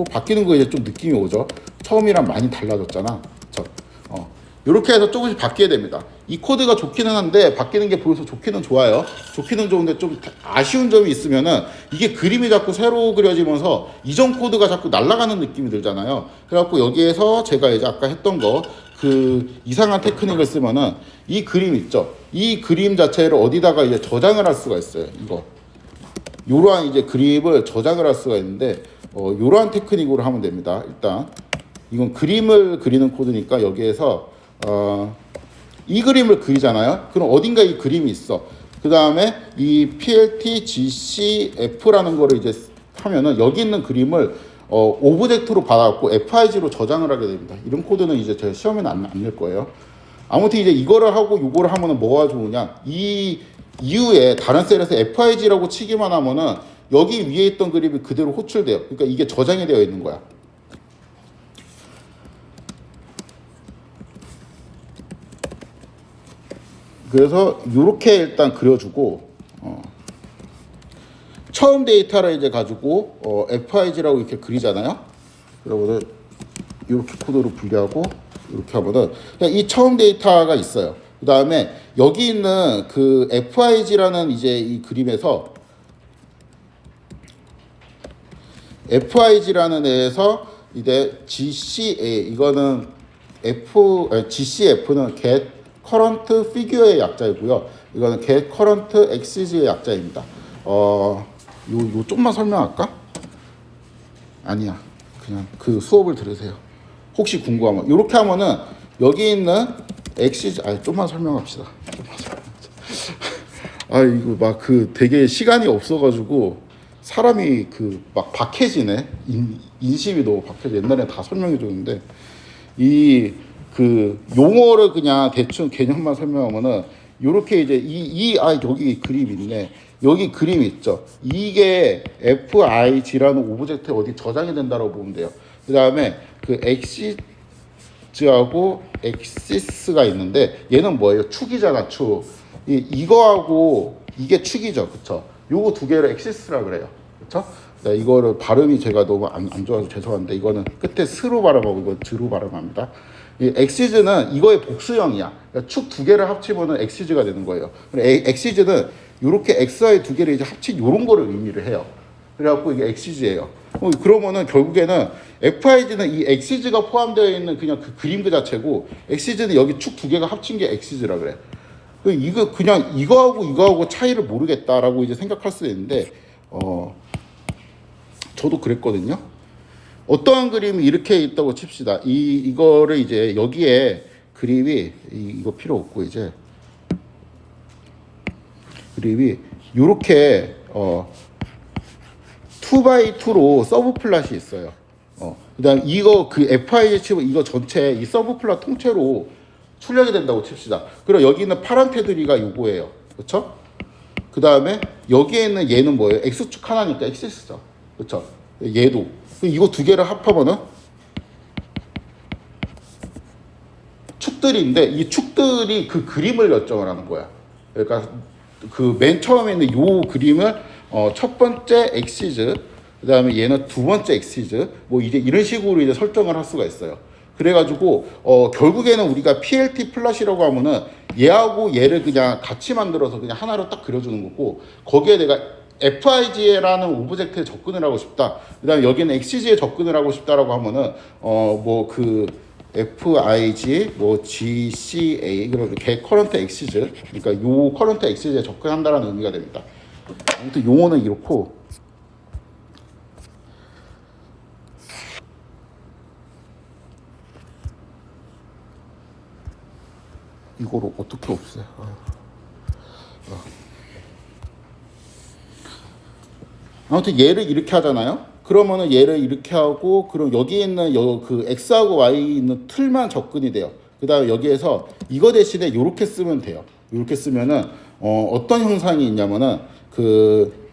S1: 바뀌는 거 이제 좀 느낌이 오죠. 처음이랑 많이 달라졌잖아. 그쵸? 이렇게 해서 조금씩 바뀌게 됩니다. 이 코드가 좋기는 한데, 바뀌는 게 보여서 좋기는 좋아요. 좋기는 좋은데 좀 아쉬운 점이 있으면은, 이게 그림이 자꾸 새로 그려지면서 이전 코드가 자꾸 날아가는 느낌이 들잖아요. 그래갖고 여기에서 제가 이제 아까 했던 거, 그 이상한 테크닉을 쓰면은 이 그림 있죠. 이 그림 자체를 어디다가 이제 저장을 할 수가 있어요. 요러한 이제 그림을 저장을 할 수가 있는데, 요러한 테크닉으로 하면 됩니다. 일단 이건 그림을 그리는 코드니까, 여기에서 이 그림을 그리잖아요. 그럼 어딘가 이 그림이 있어. 그 다음에 이 PLT GCF라는 거를 이제 하면은 여기 있는 그림을 오브젝트로 받아갖고 FIG로 저장을 하게 됩니다. 이런 코드는 이제 제 시험에는 안 낼 거예요. 아무튼 이제 이거를 하고 요거를 하면은 뭐가 좋으냐, 이 이후에 다른 셀에서 FIG라고 치기만 하면은 여기 위에 있던 그림이 그대로 호출돼요. 그러니까 이게 저장이 되어 있는 거야. 그래서 이렇게 일단 그려주고, 처음 데이터를 이제 가지고 FIG라고 이렇게 그리잖아요. 그러면은 이렇게 코드로 분리하고 이렇게 하면은 이 처음 데이터가 있어요. 그 다음에 여기 있는 그 FIG라는 이제 이 그림에서 FIG라는 애에서 이제 GCA, 이거는 GCF는 Get Current Figure의 약자이고요. 이거는 Get Current Axis의 약자입니다. 요 좀만 설명할까? 아니야. 그냥 그 수업을 들으세요. 혹시 궁금하면. 이렇게 하면은 여기 있는 엑시즈, 좀만 설명합시다. 이거 막 그 되게 시간이 없어가지고 사람이 그 막 박해지네. 인심이 너무 박해져. 옛날에 다 설명해 줬는데, 이 그 용어를 그냥 대충 개념만 설명하면은 요렇게 이제 여기 그림 있네. 여기 그림 있죠. 이게 FIG라는 오브젝트에 어디 저장이 된다고 보면 돼요. 그 다음에 그 엑시즈하고 엑시스가 있는데, 얘는 뭐예요? 축이잖아, 축. 이거하고 이게 축이죠, 그쵸? 요거 두 개를 엑시스라 그래요, 그쵸? 네, 이거를 발음이 제가 너무 안 좋아서 죄송한데, 이거는 끝에 스로 발음하고 이건 드로 발음합니다. 이 엑시즈는 이거의 복수형이야. 그러니까 축 두 개를 합치면은 엑시즈가 되는 거예요. 엑시즈는 이렇게 XY 두 개를 이제 합친 요런 거를 의미를 해요. 그래갖고 이게 엑시즈예요. 그러면은 결국에는 FIG는 이 엑시즈가 포함되어 있는 그냥 그 그림 그 자체고, 엑시즈는 여기 축 두 개가 합친 게 엑시즈라 그래. 이거 그냥 이거하고 차이를 모르겠다라고 이제 생각할 수 있는데, 저도 그랬거든요. 어떠한 그림이 이렇게 있다고 칩시다. 이거를 이제 여기에 그림이 이거 필요 없고, 이제 그림이 요렇게 2x2로 서브 플랫이 있어요. 그다음 이거 그 FIG 치면 이거 전체 이 서브 플랫 통째로 출력이 된다고 칩시다. 그럼 여기 있는 파란 테두리가 요거예요. 그렇죠? 그 다음에 여기에 있는 얘는 뭐예요? X축 하나니까 엑시스죠. 그렇죠? 얘도. 이거 두 개를 합하면은 축들인데 이 축들이 그 그림을 결정을 하는 거야. 그러니까 그 맨 처음에 있는 요 그림을 첫 번째 엑시즈, 그다음에 얘는 두 번째 엑시즈, 뭐 이제 이런 식으로 이제 설정을 할 수가 있어요. 그래가지고 결국에는 우리가 PLT 플랫이라고 하면은 얘하고 얘를 그냥 같이 만들어서 그냥 하나로 딱 그려주는 거고, 거기에 내가 FIGA라는 오브젝트에 접근을 하고 싶다. 그다음에 여기는 XG에 접근을 하고 싶다라고 하면은 뭐 그 FIG 뭐 GCA 그리고 get current XG, 그러니까 요 current XG에 접근한다라는 의미가 됩니다. 아무튼 용어는 이렇고, 이거를 어떻게 없애? 아무튼 얘를 이렇게 하잖아요. 그러면은 얘를 이렇게 하고, 그럼 여기 있는 그 x하고 y 있는 틀만 접근이 돼요. 그다음에 여기에서 이거 대신에 이렇게 쓰면 돼요. 이렇게 쓰면은 어떤 형상이 있냐면은 그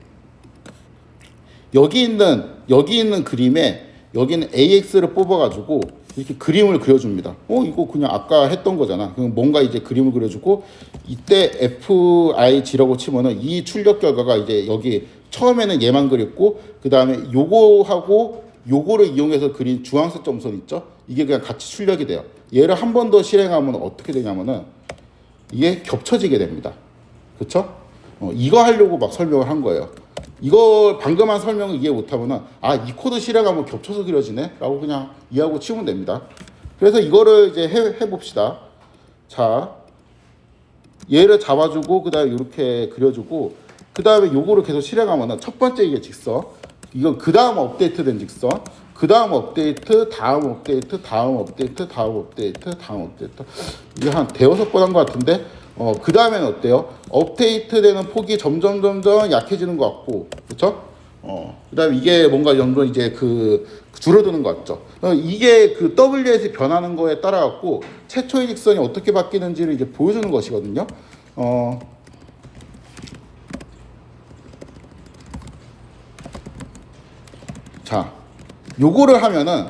S1: 여기 있는 그림에 여기는 AX를 뽑아가지고 이렇게 그림을 그려줍니다. 이거 그냥 아까 했던 거잖아. 그럼 뭔가 이제 그림을 그려주고, 이때 FIG라고 치면은 이 출력 결과가 이제 여기 처음에는 얘만 그렸고, 그 다음에 요거하고 요거를 이용해서 그린 주황색 점선 있죠? 이게 그냥 같이 출력이 돼요. 얘를 한 번 더 실행하면 어떻게 되냐면은 이게 겹쳐지게 됩니다. 그쵸? 이거 하려고 막 설명을 한 거예요. 이거 방금 한 설명을 이해 못하면은 이 코드 실행하면 겹쳐서 그려지네 라고 그냥 이해하고 치우면 됩니다. 그래서 이거를 이제 해봅시다. 자, 얘를 잡아주고 그 다음에 이렇게 그려주고, 그 다음에 요거를 계속 실행하면은 첫 번째 이게 직선, 이거 그 다음 업데이트 된 직선, 그 다음 업데이트, 다음 업데이트, 다음 업데이트, 다음 업데이트, 다음 업데이트, 이게 한 대여섯 번 한 것 같은데, 그 다음에는 어때요? 업데이트 되는 폭이 점점 약해지는 것 같고, 그쵸? 그 다음에 이게 뭔가 점점 이제 줄어드는 것 같죠? 이게 그 WS 변하는 거에 따라 갖고 최초의 직선이 어떻게 바뀌는지를 이제 보여주는 것이거든요. 자, 요거를 하면은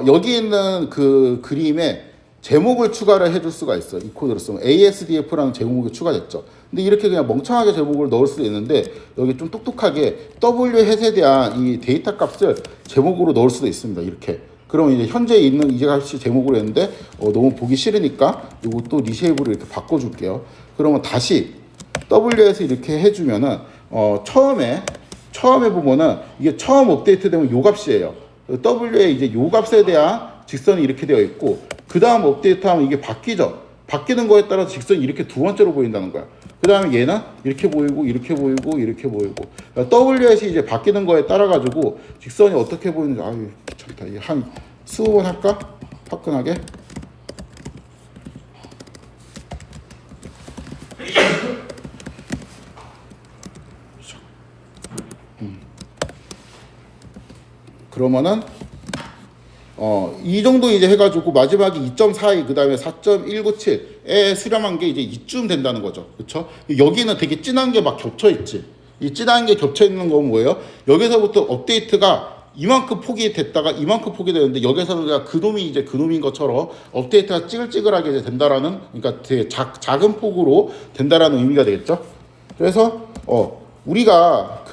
S1: 여기 있는 그 그림에 제목을 추가를 해줄 수가 있어요. 이 코드를 쓰면 ASDF라는 제목이 추가됐죠. 근데 이렇게 그냥 멍청하게 제목을 넣을 수도 있는데, 여기 좀 똑똑하게 W햇에 대한 이 데이터 값을 제목으로 넣을 수도 있습니다. 이렇게. 그러면 이제 현재 있는 이제 값이 제목으로 했는데 너무 보기 싫으니까 이것도 리쉐이브로 이렇게 바꿔줄게요. 그러면 다시 WS 이렇게 해주면은 처음에 보면은 이게 처음 업데이트 되면 요 값이에요. W에 이제 요 값에 대한 직선이 이렇게 되어 있고, 그 다음 업데이트 하면 이게 바뀌죠. 바뀌는 거에 따라서 직선이 이렇게 두 번째로 보인다는 거야. 그 다음에 얘는 이렇게 보이고, 이렇게 보이고, 이렇게 보이고. WS이 이제 바뀌는 거에 따라 가지고 직선이 어떻게 보이는지, 귀찮다. 이게 한 20번 할까? 화끈하게. 그러면은 이 정도 이제 해가지고 마지막에 2.42, 그 다음에 4.197에 수렴한 게 이제 이쯤 된다는 거죠. 그쵸? 여기는 되게 진한 게 막 겹쳐있지. 이 진한 게 겹쳐있는 건 뭐예요? 여기서부터 업데이트가 이만큼 폭이 됐다가 이만큼 폭이 되는데, 여기서는 그냥 그놈이 이제 그놈인 것처럼 업데이트가 찌글찌글하게 이제 된다라는, 그러니까 되게 작은 폭으로 된다라는 의미가 되겠죠? 그래서, 우리가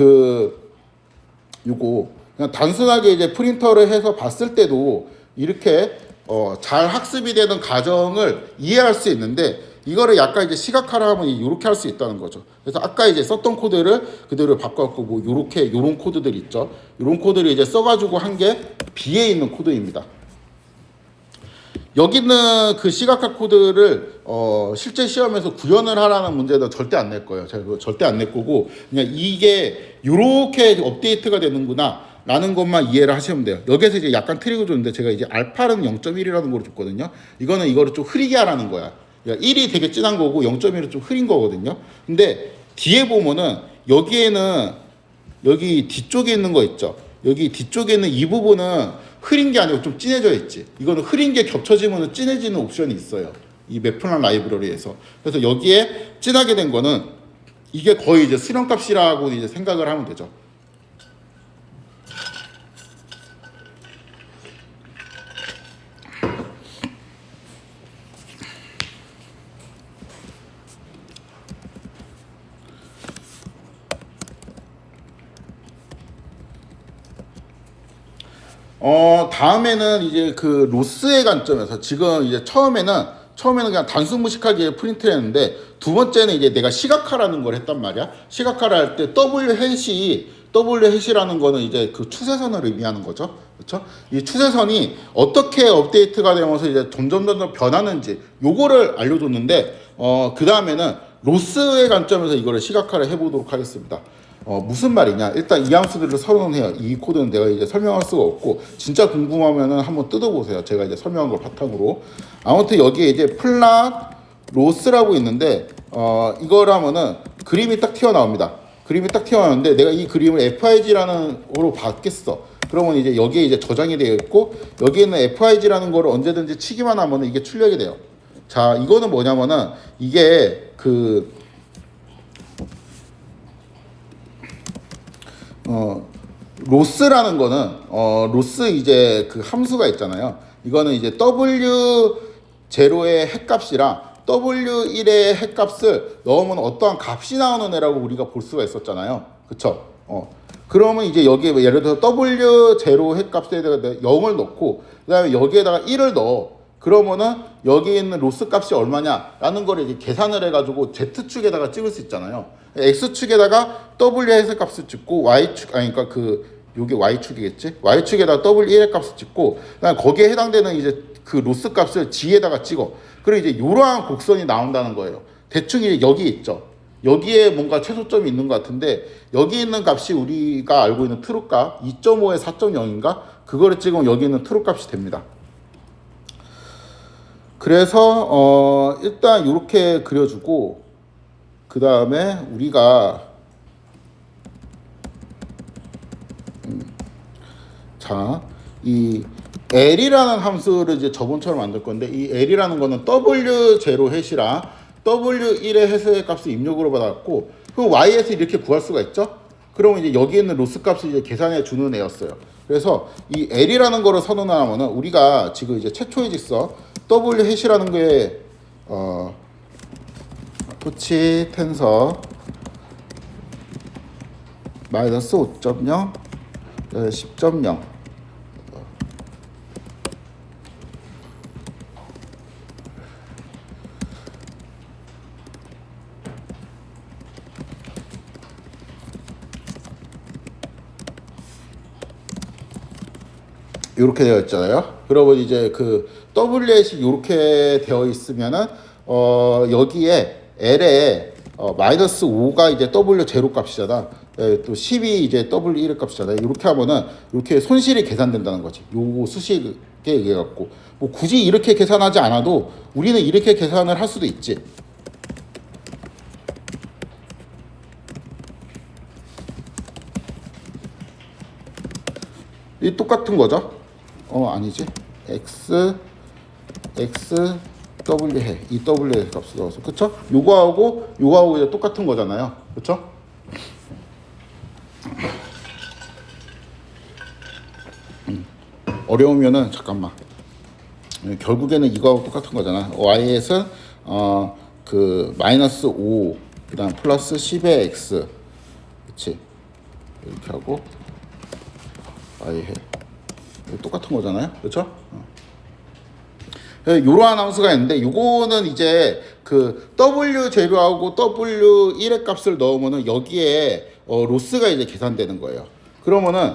S1: 요거, 그냥 단순하게 이제 프린터를 해서 봤을 때도 이렇게 잘 학습이 되는 과정을 이해할 수 있는데, 이거를 약간 이제 시각화를 하면 이렇게 할 수 있다는 거죠. 그래서 아까 이제 썼던 코드를 그대로 바꿔갖고 뭐 요런 코드들 있죠. 요런 코드를 이제 써가지고 한 게 B에 있는 코드입니다. 여기는 그 시각화 코드를 실제 시험에서 구현을 하라는 문제는 절대 안 낼 거예요. 제가 그거 절대 안 낼 거고, 그냥 이게 요렇게 업데이트가 되는구나 라는 것만 이해를 하시면 돼요. 여기서 이제 약간 트릭을 줬는데, 제가 이제 알파는 0.1이라는 걸 줬거든요. 이거를 좀 흐리게 하라는 거야. 1이 되게 진한 거고 0.1은 좀 흐린 거거든요. 근데 뒤에 보면은 여기에는 여기 뒤쪽에 있는 거 있죠. 여기 뒤쪽에 있는 이 부분은 흐린 게 아니고 좀 진해져 있지. 이거는 흐린 게 겹쳐지면 진해지는 옵션이 있어요. 이 맵플란 라이브러리에서. 그래서 여기에 진하게 된 거는 이게 거의 이제 수렴값이라고 이제 생각을 하면 되죠. 다음에는 이제 그 로스의 관점에서 지금 이제 처음에는 그냥 단순 무식하게 프린트를 했는데 두 번째는 이제 내가 시각화라는 걸 했단 말이야. 시각화를 할 때 W 해시라는 거는 이제 그 추세선을 의미하는 거죠. 그렇죠? 이 추세선이 어떻게 업데이트가 되면서 이제 점점 변하는지 요거를 알려줬는데 그 다음에는 로스의 관점에서 이거를 시각화를 해보도록 하겠습니다. 무슨 말이냐? 일단 이 함수들을 선언해요. 이 코드는 내가 이제 설명할 수가 없고 진짜 궁금하면은 한번 뜯어보세요. 제가 이제 설명한 걸 바탕으로. 아무튼 여기에 이제 플랫 로스라고 있는데 이거라면은 그림이 딱 튀어나옵니다. 그림이 딱 튀어나오는데 내가 이 그림을 FIG라는 거로 받겠어. 그러면 이제 여기에 이제 저장이 되어 있고 여기에 있는 FIG라는 거를 언제든지 치기만 하면 이게 출력이 돼요. 자, 이거는 뭐냐면은 이게 그 로스라는 거는 로스 이제 그 함수가 있잖아요. 이거는 이제 W0의 핵값이랑 W1의 핵값을 넣으면 어떠한 값이 나오는 애라고 우리가 볼 수가 있었잖아요. 그쵸? 그러면 이제 여기에 예를 들어서 W0 핵값에다가 0을 넣고 그 다음에 여기에다가 1을 넣어. 그러면은 여기 있는 로스 값이 얼마냐라는 걸 이제 계산을 해가지고 Z축에다가 찍을 수 있잖아요. X축에다가 W 의 값을 찍고 Y축, 그러니까 요게 Y축이겠지? Y축에다가 W1의 값을 찍고 그다음 거기에 해당되는 이제 그 로스 값을 G에다가 찍어. 그리고 이제 이러한 곡선이 나온다는 거예요. 대충 이제 여기 있죠. 여기에 뭔가 최소점이 있는 것 같은데 여기 있는 값이 우리가 알고 있는 트루 값 2.5에 4.0인가? 그거를 찍으면 여기 있는 트루 값이 됩니다. 그래서 일단 이렇게 그려주고 그 다음에 우리가 자, 이 L이라는 함수를 이제 저번처럼 만들 건데 이 L이라는 거는 W0 해시랑 W1의 해수의 값을 입력으로 받았고 그 Y에서 이렇게 구할 수가 있죠? 그러면 이제 여기 있는 로스 값을 이제 계산해 주는 애였어요. 그래서 이 L이라는 거를 선언하면은 우리가 지금 이제 최초의 직선 W 해시라는 게 토치 텐서 마이너스 5.0 10.0 이렇게 되어 있잖아요. 그러면 이제 그 W햇이 이렇게 되어 있으면은 여기에 L에 마이너스 5가 이제 W0 값이잖아. 또 10이 이제 W1 값이잖아. 이렇게 하면은 이렇게 손실이 계산된다는 거지. 요 수식에 의해 갖고 뭐 굳이 이렇게 계산하지 않아도 우리는 이렇게 계산을 할 수도 있지. 이 똑같은 거죠. 아니지. W 해. 이 W의 값을 넣어서. 그쵸? 요거하고 이제 똑같은 거잖아요. 그쵸? 어려우면은, 잠깐만. 결국에는 이거하고 똑같은 거잖아. Y에서, 마이너스 5, 그 다음 플러스 10의 X. 그치? 이렇게 하고, Y 해. 똑같은 거잖아요. 그렇죠? 요러한 함수가 있는데 요거는 이제 그 W0하고 W1의 값을 넣으면은 여기에 로스가 이제 계산되는 거예요. 그러면은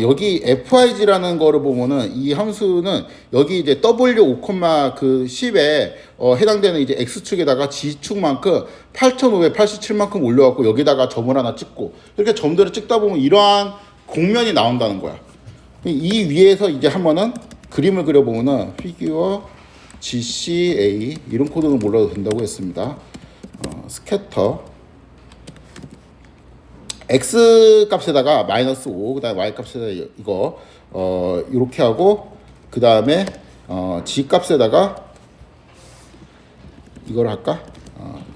S1: 여기 FIG라는 거를 보면은 이 함수는 여기 이제 W5, 그 10에 해당되는 이제 X축에다가 G축만큼 8587만큼 올려갖고 여기다가 점을 하나 찍고 이렇게 점들을 찍다 보면 이러한 곡면이 나온다는 거야. 이 위에서 이제 한번은 그림을 그려보면은 피규어 GCA 이런 코드는 몰라도 된다고 했습니다. 스캐터 X 값에다가 마이너스 5, 그 다음에 Y 값에다가 이거 이렇게 하고 그 다음에 G 값에다가 이걸 할까?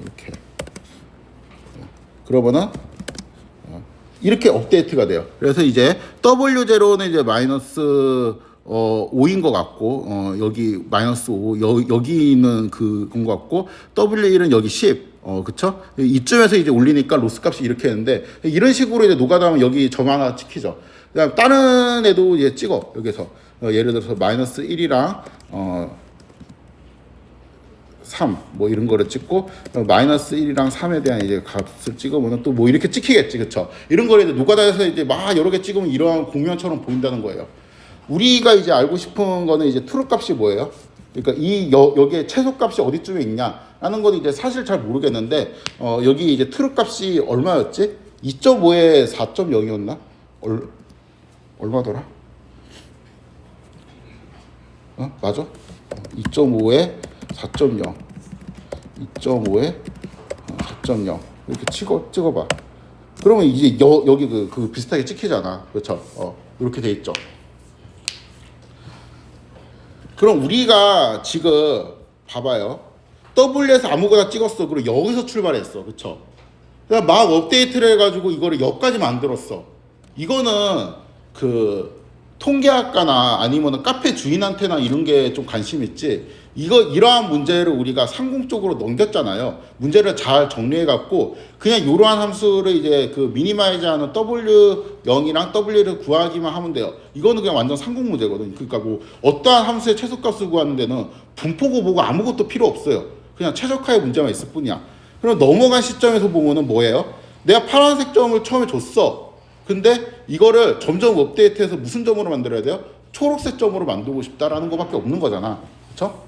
S1: 이렇게 그러면은 이렇게 업데이트가 돼요. 그래서 이제 W0는 이제 마이너스 5인 것 같고 여기 마이너스 5 여기 있는 그건 것 같고 W1은 여기 10 그쵸? 이쯤에서 이제 올리니까 로스 값이 이렇게 했는데 이런 식으로 이제 노가다하면 여기 점 하나 찍히죠. 그다음 다른 애도 이제 찍어 여기서 예를 들어서 마이너스 1이랑 3 뭐 이런 거를 찍고 마이너스 1이랑 3에 대한 이제 값을 찍으면 또 뭐 이렇게 찍히겠지, 그쵸? 이런 거를 이제 노가다에서 이제 막 여러 개 찍으면 이러한 공면처럼 보인다는 거예요. 우리가 이제 알고 싶은 거는 이제 트루 값이 뭐예요? 그러니까 여기에 최소 값이 어디쯤에 있냐라는 건 이제 사실 잘 모르겠는데 여기 이제 트루 값이 얼마였지? 2.5에 4.0이었나? 얼마더라? 맞아? 2.5에 4.0 2.5에 4.0 이렇게 찍어봐. 그러면 이제 여기 그 비슷하게 찍히잖아, 그렇죠? 이렇게 돼 있죠. 그럼 우리가 지금 봐봐요. W에서 아무거나 찍었어. 그리고 여기서 출발했어, 그렇죠? 그냥 막 업데이트를 해가지고 이거를 여기까지 만들었어. 이거는 그 통계학과나 아니면 카페 주인한테나 이런 게 좀 관심 있지. 이러한 문제를 우리가 상공적으로 넘겼잖아요. 문제를 잘 정리해 갖고 그냥 이러한 함수를 이제 그 미니마이즈하는 W0이랑 W를 구하기만 하면 돼요. 이거는 그냥 완전 상공 문제거든. 그러니까 뭐 어떠한 함수의 최소값을 구하는 데는 분포고 뭐고 아무것도 필요 없어요. 그냥 최적화의 문제만 있을 뿐이야. 그럼 넘어간 시점에서 보면은 뭐예요? 내가 파란색 점을 처음에 줬어. 근데 이거를 점점 업데이트해서 무슨 점으로 만들어야 돼요? 초록색 점으로 만들고 싶다라는 거밖에 없는 거잖아. 그렇죠?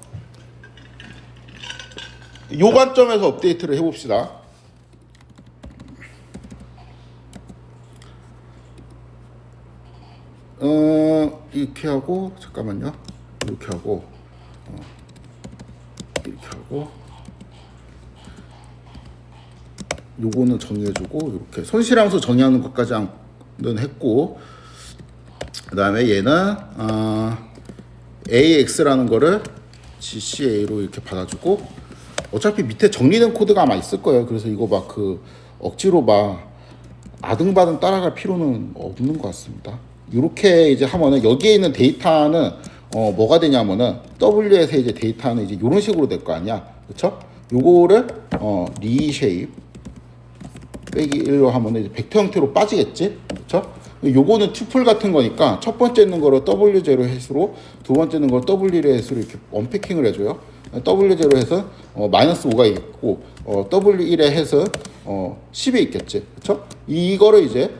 S1: 요 관점에서 업데이트를 해봅시다. 이렇게 하고 잠깐만요. 이렇게 하고 이렇게 하고 요거는 정리해주고 이렇게 손실함수 정의하는 것까지는 했고 그 다음에 얘는 AX라는 거를 GCA로 이렇게 받아주고 어차피 밑에 정리된 코드가 아마 있을 거예요. 그래서 이거 막 그 억지로 막 아등바등 따라갈 필요는 없는 것 같습니다. 이렇게 이제 하면은 여기에 있는 데이터는 뭐가 되냐면은 W에서 이제 데이터는 이제 이런 식으로 될 거 아니야, 그렇죠? 요거를 리쉐입 빼기 1로 하면 이제 벡터 형태로 빠지겠지, 그렇죠? 요거는 튜플 같은 거니까 첫 번째 있는 거를 W0 해수로 두 번째 있는 걸 W1 해수로 이렇게 언패킹을 해줘요. W0 해서 마이너스 5가 있고 W1에 해서 10에 있겠지, 그렇죠? 이거를 이제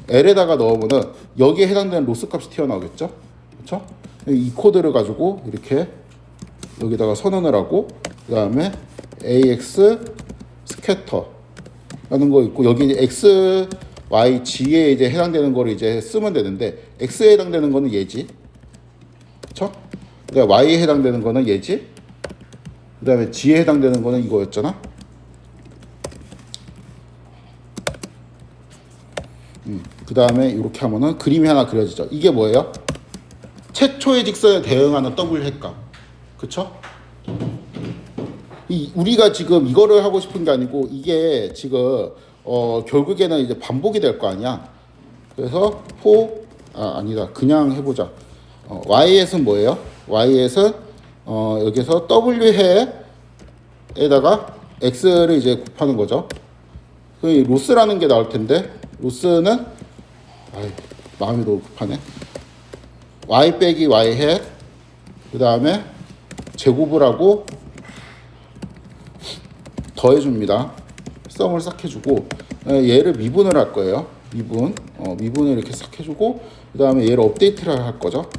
S1: L에다가 넣으면은 여기에 해당되는 로스 값이 튀어나오겠죠, 그렇죠? 이 코드를 가지고 이렇게 여기다가 선언을 하고 그 다음에 AX 스캐터 라는 거 있고 여기 X, Y, G에 이제 해당되는 거를 이제 쓰면 되는데 X에 해당되는 거는 얘지, 그쵸? 그다음에 Y에 해당되는 거는 얘지. 그 다음에 G에 해당되는 거는 이거였잖아. 그 다음에 이렇게 하면은 그림이 하나 그려지죠. 이게 뭐예요? 최초의 직선에 대응하는 W 핵값, 그쵸? 우리가 지금 이거를 하고 싶은 게 아니고 이게 지금 결국에는 이제 반복이 될 거 아니야. 그래서 아니다. 그냥 해보자. YS는 뭐예요? YS는 여기서 W 해에다가 X를 이제 곱하는 거죠. 그 로스라는 게 나올 텐데 로스는 마음이 너무 급하네. Y 빼기 Y 해. 그 다음에 제곱을 하고 더해줍니다. 썸을 싹 해주고 얘를 미분을 할 거예요. 미분을 이렇게 싹 해주고 그 다음에 얘를 업데이트를 할 거죠.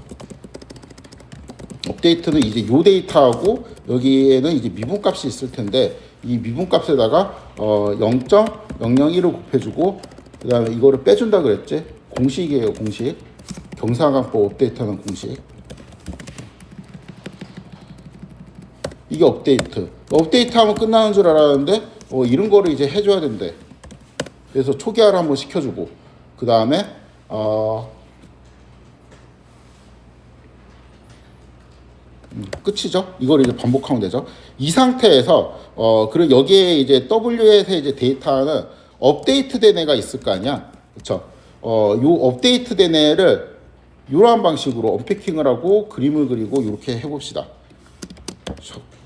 S1: 업데이트는 이제 요 데이터하고 여기에는 이제 미분값이 있을 텐데 이 미분값에다가 0.001을 곱해주고 그 다음에 이거를 빼준다 그랬지. 공식이에요, 공식. 경사관법 업데이트하는 공식. 이게 업데이트. 업데이트하면 끝나는 줄 알았는데 이런 거를 이제 해줘야 된대. 그래서 초기화를 한번 시켜주고 그 다음에 끝이죠. 이걸 이제 반복하면 되죠. 이 상태에서 그리고 여기에 이제 W에서 이제 데이터는 업데이트된 애가 있을 거 아니야, 그렇죠? 요 업데이트된 애를 이러한 방식으로 언패킹을 하고 그림을 그리고 이렇게 해봅시다.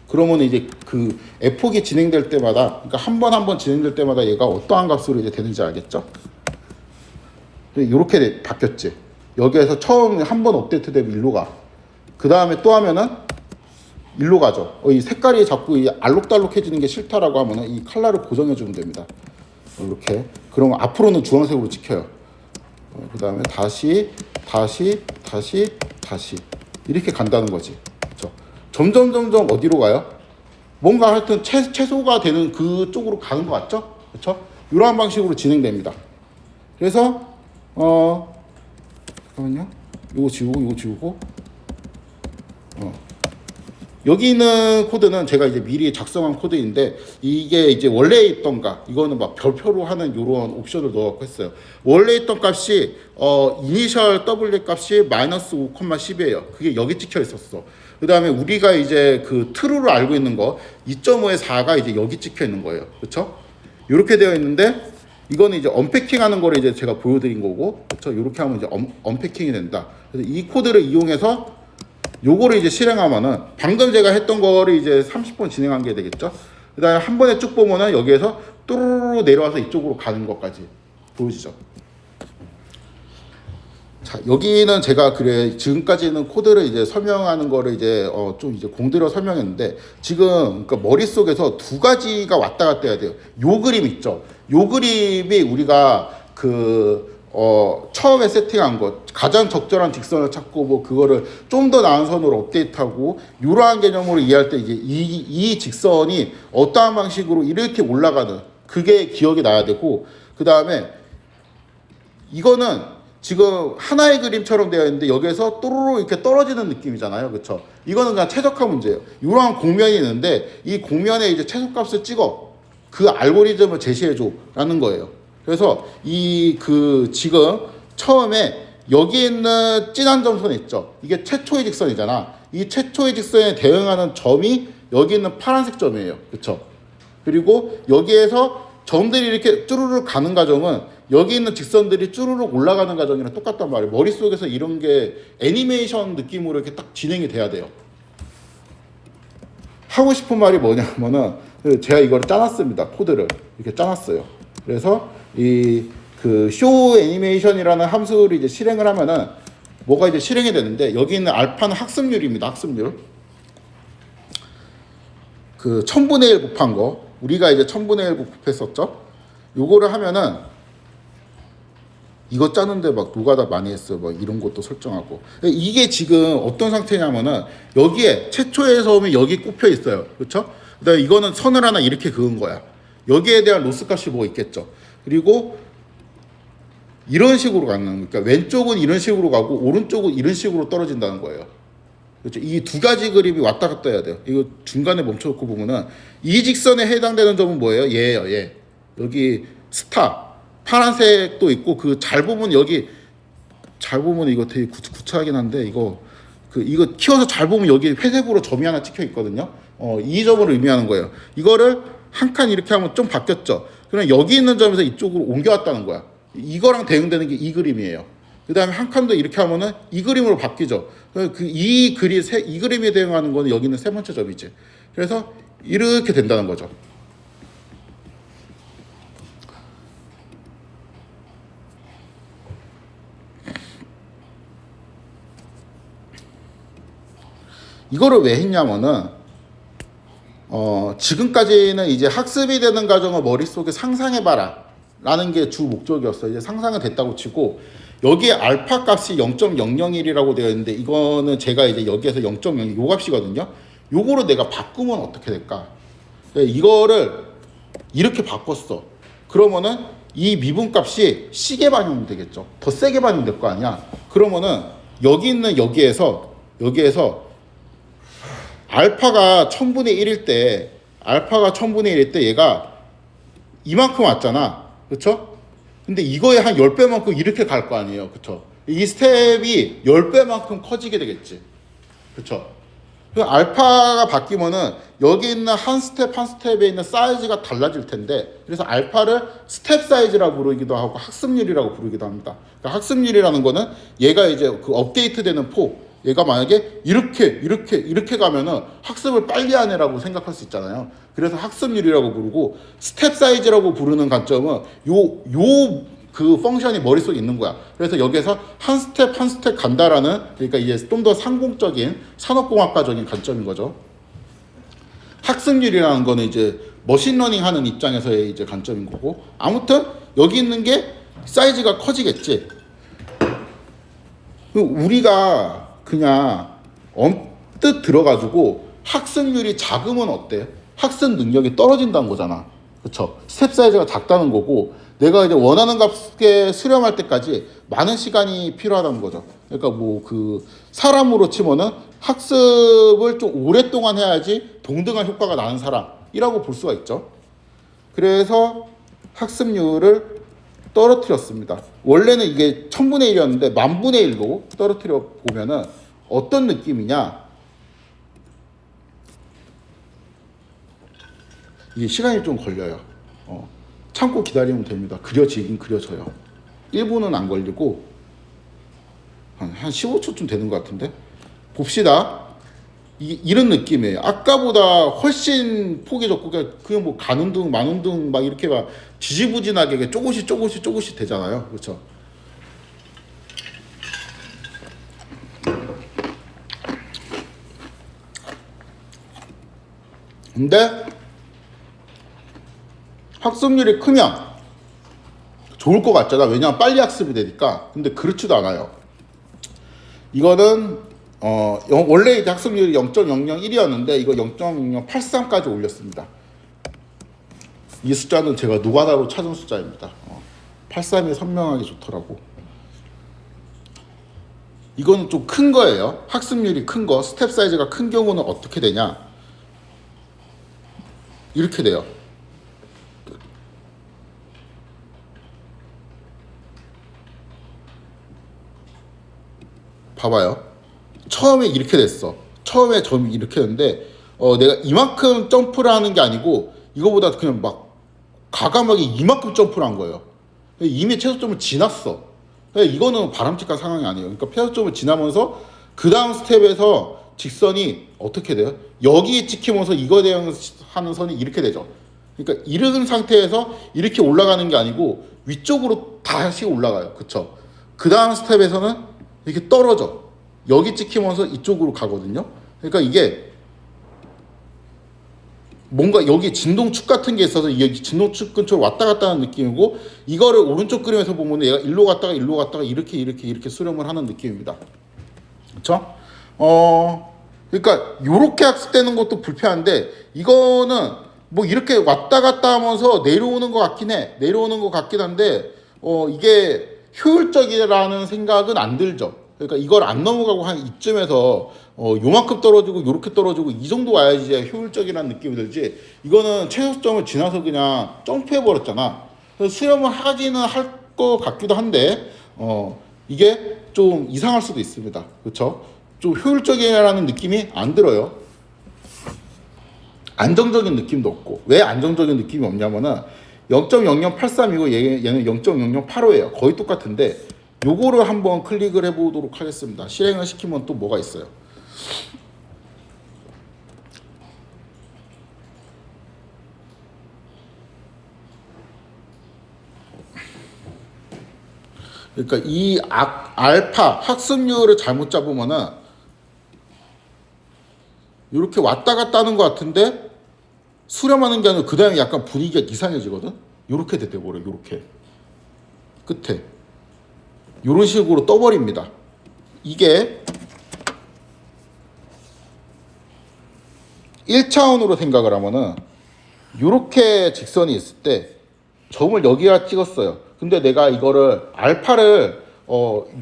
S1: 그러면 이제 그 F폭이 진행될 때마다, 그러니까 한 번 진행될 때마다 얘가 어떠한 값으로 이제 되는지 알겠죠? 이렇게 바뀌었지. 여기에서 처음 한 번 업데이트 되면 일로 가. 그 다음에 또 하면은 일로 가죠. 이 색깔이 자꾸 이 알록달록해지는 게 싫다라고 하면은 이 컬러를 고정해 주면 됩니다. 이렇게. 그러면 앞으로는 주황색으로 찍혀요. 그 다음에 다시 이렇게 간다는 거지. 그렇죠? 점점 어디로 가요? 뭔가 하여튼 최소가 되는 그쪽으로 가는 것 같죠? 그렇죠? 이러한 방식으로 진행됩니다. 그래서 잠깐만요. 이거 지우고 여기 있는 코드는 제가 이제 미리 작성한 코드인데 이게 이제 원래 있던 값 이거는 막 별표로 하는 이런 옵션을 넣어갖고 했어요. 원래 있던 값이 이니셜 W 값이 마이너스 5,10이에요. 그게 여기 찍혀 있었어. 그 다음에 우리가 이제 그 true로 알고 있는 거 2.5의 4가 이제 여기 찍혀 있는 거예요. 그렇죠? 이렇게 되어 있는데 이거는 이제 언패킹 하는 거를 이제 제가 보여드린 거고, 그렇죠? 이렇게 하면 이제 언패킹이 된다. 그래서 이 코드를 이용해서 요거를 이제 실행하면은 방금 제가 했던 거를 이제 30번 진행한 게 되겠죠. 그 다음에 한 번에 쭉 보면은 여기에서 뚜루루 내려와서 이쪽으로 가는 것까지 보여지죠. 자, 여기는 제가 지금까지는 코드를 이제 설명하는 거를 이제 좀 이제 공들여 설명했는데 지금 그러니까 머릿속에서 두 가지가 왔다 갔다 해야 돼요. 요 그림 있죠. 요 그림이 우리가 처음에 세팅한 것 가장 적절한 직선을 찾고 뭐 그거를 좀 더 나은 선으로 업데이트하고 이러한 개념으로 이해할 때 이제 이 직선이 어떠한 방식으로 이렇게 올라가는 그게 기억이 나야 되고, 그 다음에 이거는 지금 하나의 그림처럼 되어 있는데 여기에서 또르르 이렇게 떨어지는 느낌이잖아요. 그렇죠? 이거는 그냥 최적화 문제예요. 이러한 공면이 있는데 이 공면에 이제 최소값을 찍어 그 알고리즘을 제시해 줘라는 거예요. 그래서 지금 처음에 여기 있는 진한 점선 있죠. 이게 최초의 직선이잖아. 이 최초의 직선에 대응하는 점이 여기 있는 파란색 점이에요. 그렇죠? 그리고 여기에서 점들이 이렇게 쭈루룩 가는 과정은 여기 있는 직선들이 쭈루룩 올라가는 과정이랑 똑같단 말이에요. 머릿속에서 이런 게 애니메이션 느낌으로 이렇게 딱 진행이 돼야 돼요. 하고 싶은 말이 뭐냐면은 제가 이걸 짜놨습니다. 코드를 이렇게 짜놨어요. 그래서 쇼 애니메이션이라는 함수를 이제 실행을 하면은 뭐가 이제 실행이 되는데 여기 있는 알파는 학습률입니다. 학습률. 그 1000분의 1 곱한 거 우리가 이제 1000분의 1 곱했었죠. 요거를 하면은 이거 짜는데 막 노가다 많이 했어요. 막 이런 것도 설정하고. 이게 지금 어떤 상태냐면은 여기에 최초의 섬이 여기 꼽혀 있어요. 그렇죠? 그다음에 이거는 선을 하나 이렇게 그은 거야. 여기에 대한 로스 값이 뭐 있겠죠. 그리고 이런 식으로 가는, 그러니까 왼쪽은 이런 식으로 가고 오른쪽은 이런 식으로 떨어진다는 거예요. 그렇죠? 이 두 가지 그림이 왔다 갔다 해야 돼요. 이거 중간에 멈춰놓고 보면은 이 직선에 해당되는 점은 뭐예요? 얘예요. 얘. 여기 스타 파란색도 있고 그 잘 보면 여기 잘 보면 이거 되게 구차하긴 한데 이거 키워서 잘 보면 여기 회색으로 점이 하나 찍혀 있거든요. 이 점을 의미하는 거예요. 이거를 한 칸 이렇게 하면 좀 바뀌었죠. 그럼 여기 있는 점에서 이쪽으로 옮겨왔다는 거야. 이거랑 대응되는 게 이 그림이에요. 그 다음에 한 칸 더 이렇게 하면은 이 그림으로 바뀌죠. 이 그림에 대응하는 거는 여기 있는 세 번째 점이지. 그래서 이렇게 된다는 거죠. 이거를 왜 했냐면은 지금까지는 이제 학습이 되는 과정을 머릿속에 상상해봐라 라는 게 주 목적이었어요. 이제 상상은 됐다고 치고 여기에 알파 값이 0.001이라고 되어 있는데 이거는 제가 이제 여기에서 0.0 요 값이거든요. 요거를 내가 바꾸면 어떻게 될까? 이거를 이렇게 바꿨어. 그러면은 이 미분 값이 시계 반영이 되겠죠. 더 세게 반영될 거 아니야. 그러면은 여기에서 알파가 1000분의 1일 때 얘가 이만큼 왔잖아. 그쵸? 근데 이거에 한 10배만큼 이렇게 갈 거 아니에요. 그쵸? 이 스텝이 10배만큼 커지게 되겠지. 그쵸? 그 알파가 바뀌면은 여기 있는 한 스텝 한 스텝에 있는 사이즈가 달라질 텐데 그래서 알파를 스텝 사이즈라고 부르기도 하고 학습률이라고 부르기도 합니다. 그러니까 학습률이라는 거는 얘가 이제 그 업데이트 되는 얘가 만약에 이렇게 가면은 학습을 빨리 하네라고 생각할 수 있잖아요. 그래서 학습률이라고 부르고 스텝 사이즈라고 부르는 관점은 요 그 펑션이 머릿속에 있는 거야. 그래서 여기에서 한 스텝 한 스텝 간다라는, 그러니까 이제 좀 더 상공적인 산업공학과적인 관점인 거죠. 학습률이라는 거는 이제 머신러닝 하는 입장에서의 이제 관점인 거고, 아무튼 여기 있는 게 사이즈가 커지겠지. 우리가 그냥 언뜻 들어가지고 학습률이 작으면 어때? 학습 능력이 떨어진다는 거잖아. 그쵸? 스텝 사이즈가 작다는 거고, 내가 이제 원하는 값에 수렴할 때까지 많은 시간이 필요하다는 거죠. 그러니까 뭐 그 사람으로 치면은 학습을 좀 오랫동안 해야지 동등한 효과가 나는 사람이라고 볼 수가 있죠. 그래서 학습률을 떨어뜨렸습니다. 원래는 이게 1000분의 1이었는데 10,000분의 1로 떨어뜨려 보면은 어떤 느낌이냐? 이게 시간이 좀 걸려요. 참고 기다리면 됩니다. 그려지긴 그려져요. 1분은 안 걸리고 한 15초쯤 되는 것 같은데, 봅시다. 이런 느낌이에요. 아까보다 훨씬 폭이 적고, 그냥 뭐 가운등 만운등 막 이렇게 막 지지부진하게 조금씩 되잖아요. 그렇죠? 근데 학습률이 크면 좋을 것 같잖아. 왜냐면 빨리 학습이 되니까. 근데 그렇지도 않아요. 이거는 원래 이제 학습률이 0.001이었는데 이거 0.0083까지 올렸습니다. 이 숫자는 제가 노가다로 찾은 숫자입니다. 83이 선명하게 좋더라고. 이거는 좀 큰 거예요. 학습률이 큰 거, 스텝 사이즈가 큰 경우는 어떻게 되냐? 이렇게 돼요. 봐봐요. 처음에 이렇게 됐어. 처음에 점이 이렇게 했는데 내가 이만큼 점프를 하는 게 아니고 이거보다 그냥 막 과감하게 이만큼 점프를 한 거예요. 이미 최소점을 지났어. 이거는 바람직한 상황이 아니에요. 그러니까 최소점을 지나면서 그 다음 스텝에서 직선이 어떻게 돼요? 여기 찍히면서 이거에 대한 하는 선이 이렇게 되죠. 그러니까 이런 상태에서 이렇게 올라가는 게 아니고 위쪽으로 다시 올라가요. 그쵸? 그 다음 스텝에서는 이렇게 떨어져. 여기 찍히면서 이쪽으로 가거든요. 그러니까 이게 뭔가 여기 진동축 같은 게 있어서 이게 진동축 근처로 왔다 갔다 하는 느낌이고, 이거를 오른쪽 그림에서 보면 얘가 일로 갔다가 이렇게 수렴을 하는 느낌입니다. 그렇죠? 그러니까 요렇게 학습되는 것도 불편한데, 이거는 뭐 이렇게 왔다 갔다 하면서 내려오는 것 같긴 해. 내려오는 것 같긴 한데 이게 효율적이라는 생각은 안 들죠. 그러니까 이걸 안 넘어가고 한 이쯤에서 요만큼 떨어지고 요렇게 떨어지고 이 정도 와야지 효율적이라는 느낌이 들지, 이거는 최소점을 지나서 그냥 점프해 버렸잖아. 그래서 수렴을 하기는 할 것 같기도 한데 이게 좀 이상할 수도 있습니다. 그렇죠? 좀 효율적이라는 느낌이 안 들어요. 안정적인 느낌도 없고. 왜 안정적인 느낌이 없냐면은 0.0083이고 얘는 0.0085예요. 거의 똑같은데 요거를 한번 클릭을 해보도록 하겠습니다. 실행을 시키면 또 뭐가 있어요? 그러니까 이 알파 학습률을 잘못 잡으면은 이렇게 왔다 갔다 하는 것 같은데 수렴하는 게 아니라 그 다음에 약간 분위기가 이상해지거든. 요렇게 돼버려. 요렇게 끝에 요런 식으로 떠버립니다. 이게 1차원으로 생각을 하면은 요렇게 직선이 있을 때 점을 여기다 찍었어요. 근데 내가 이거를 알파를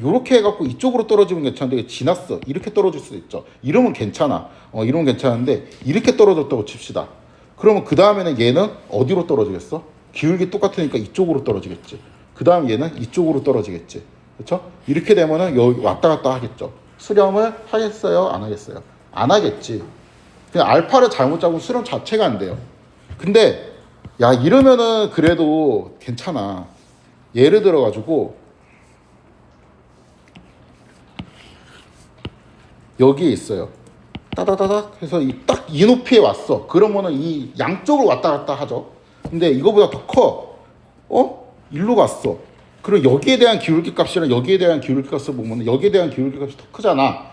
S1: 요렇게 해갖고 이쪽으로 떨어지면 괜찮은데 지났어. 이렇게 떨어질 수도 있죠. 이러면 괜찮아. 이러면 괜찮은데 이렇게 떨어졌다고 칩시다. 그러면 그 다음에는 얘는 어디로 떨어지겠어? 기울기 똑같으니까 이쪽으로 떨어지겠지. 그 다음 얘는 이쪽으로 떨어지겠지. 그렇죠? 이렇게 되면은 여기 왔다 갔다 하겠죠. 수렴을 하겠어요? 안 하겠어요? 안 하겠지. 그냥 알파를 잘못 잡으면 수렴 자체가 안 돼요. 근데 야 이러면은 그래도 괜찮아. 예를 들어 가지고 여기에 있어요. 따다다닥 해서 딱 이 높이에 왔어. 그러면은 이 양쪽으로 왔다 갔다 하죠. 근데 이거보다 더 커. 일로 갔어. 그리고 여기에 대한 기울기 값이랑 여기에 대한 기울기 값을 보면 여기에 대한 기울기 값이 더 크잖아.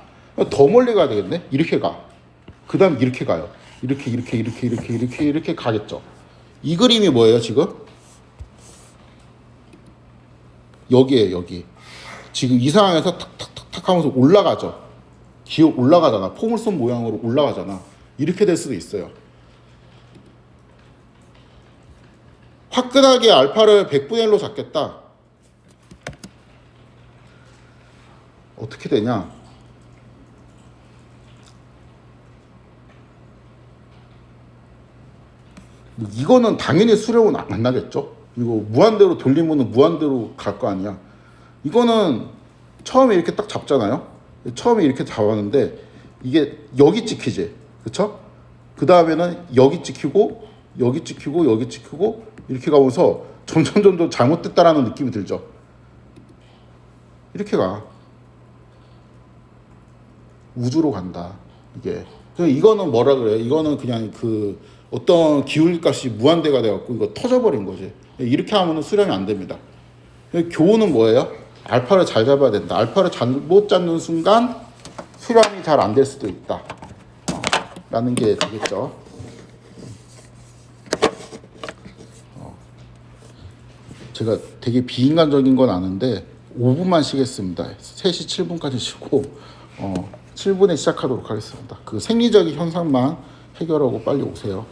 S1: 더 멀리 가야 되겠네. 이렇게 가. 그 다음 이렇게 가요. 이렇게 가겠죠. 이 그림이 뭐예요 지금? 여기에요 여기. 지금 이 상황에서 탁탁탁탁 하면서 올라가죠. 기어 올라가잖아. 포물선 모양으로 올라가잖아. 이렇게 될 수도 있어요. 화끈하게 알파를 100분의 1로 잡겠다. 어떻게 되냐? 이거는 당연히 수렴은 안 나겠죠. 이거 무한대로 돌리면 무한대로 갈 거 아니야. 이거는 처음에 이렇게 딱 잡잖아요. 처음에 이렇게 잡았는데 이게 여기 찍히지, 그렇죠? 그 다음에는 여기 찍히고 여기 찍히고 여기 찍히고 이렇게 가면서 점점 잘못됐다라는 느낌이 들죠. 이렇게 가. 우주로 간다. 이게. 이거는 뭐라 그래요? 이거는 그냥 그 어떤 기울값이 무한대가 돼갖고 이거 터져버린 거지. 이렇게 하면은 수렴이 안 됩니다. 교훈은 뭐예요? 알파를 잘 잡아야 된다. 알파를 잘못 잡는 순간 수렴이 잘 안 될 수도 있다. 라는 게 되겠죠. 제가 되게 비인간적인 건 아는데 5분만 쉬겠습니다. 3시 7분까지 쉬고 7분에 시작하도록 하겠습니다. 그 생리적인 현상만 해결하고 빨리 오세요.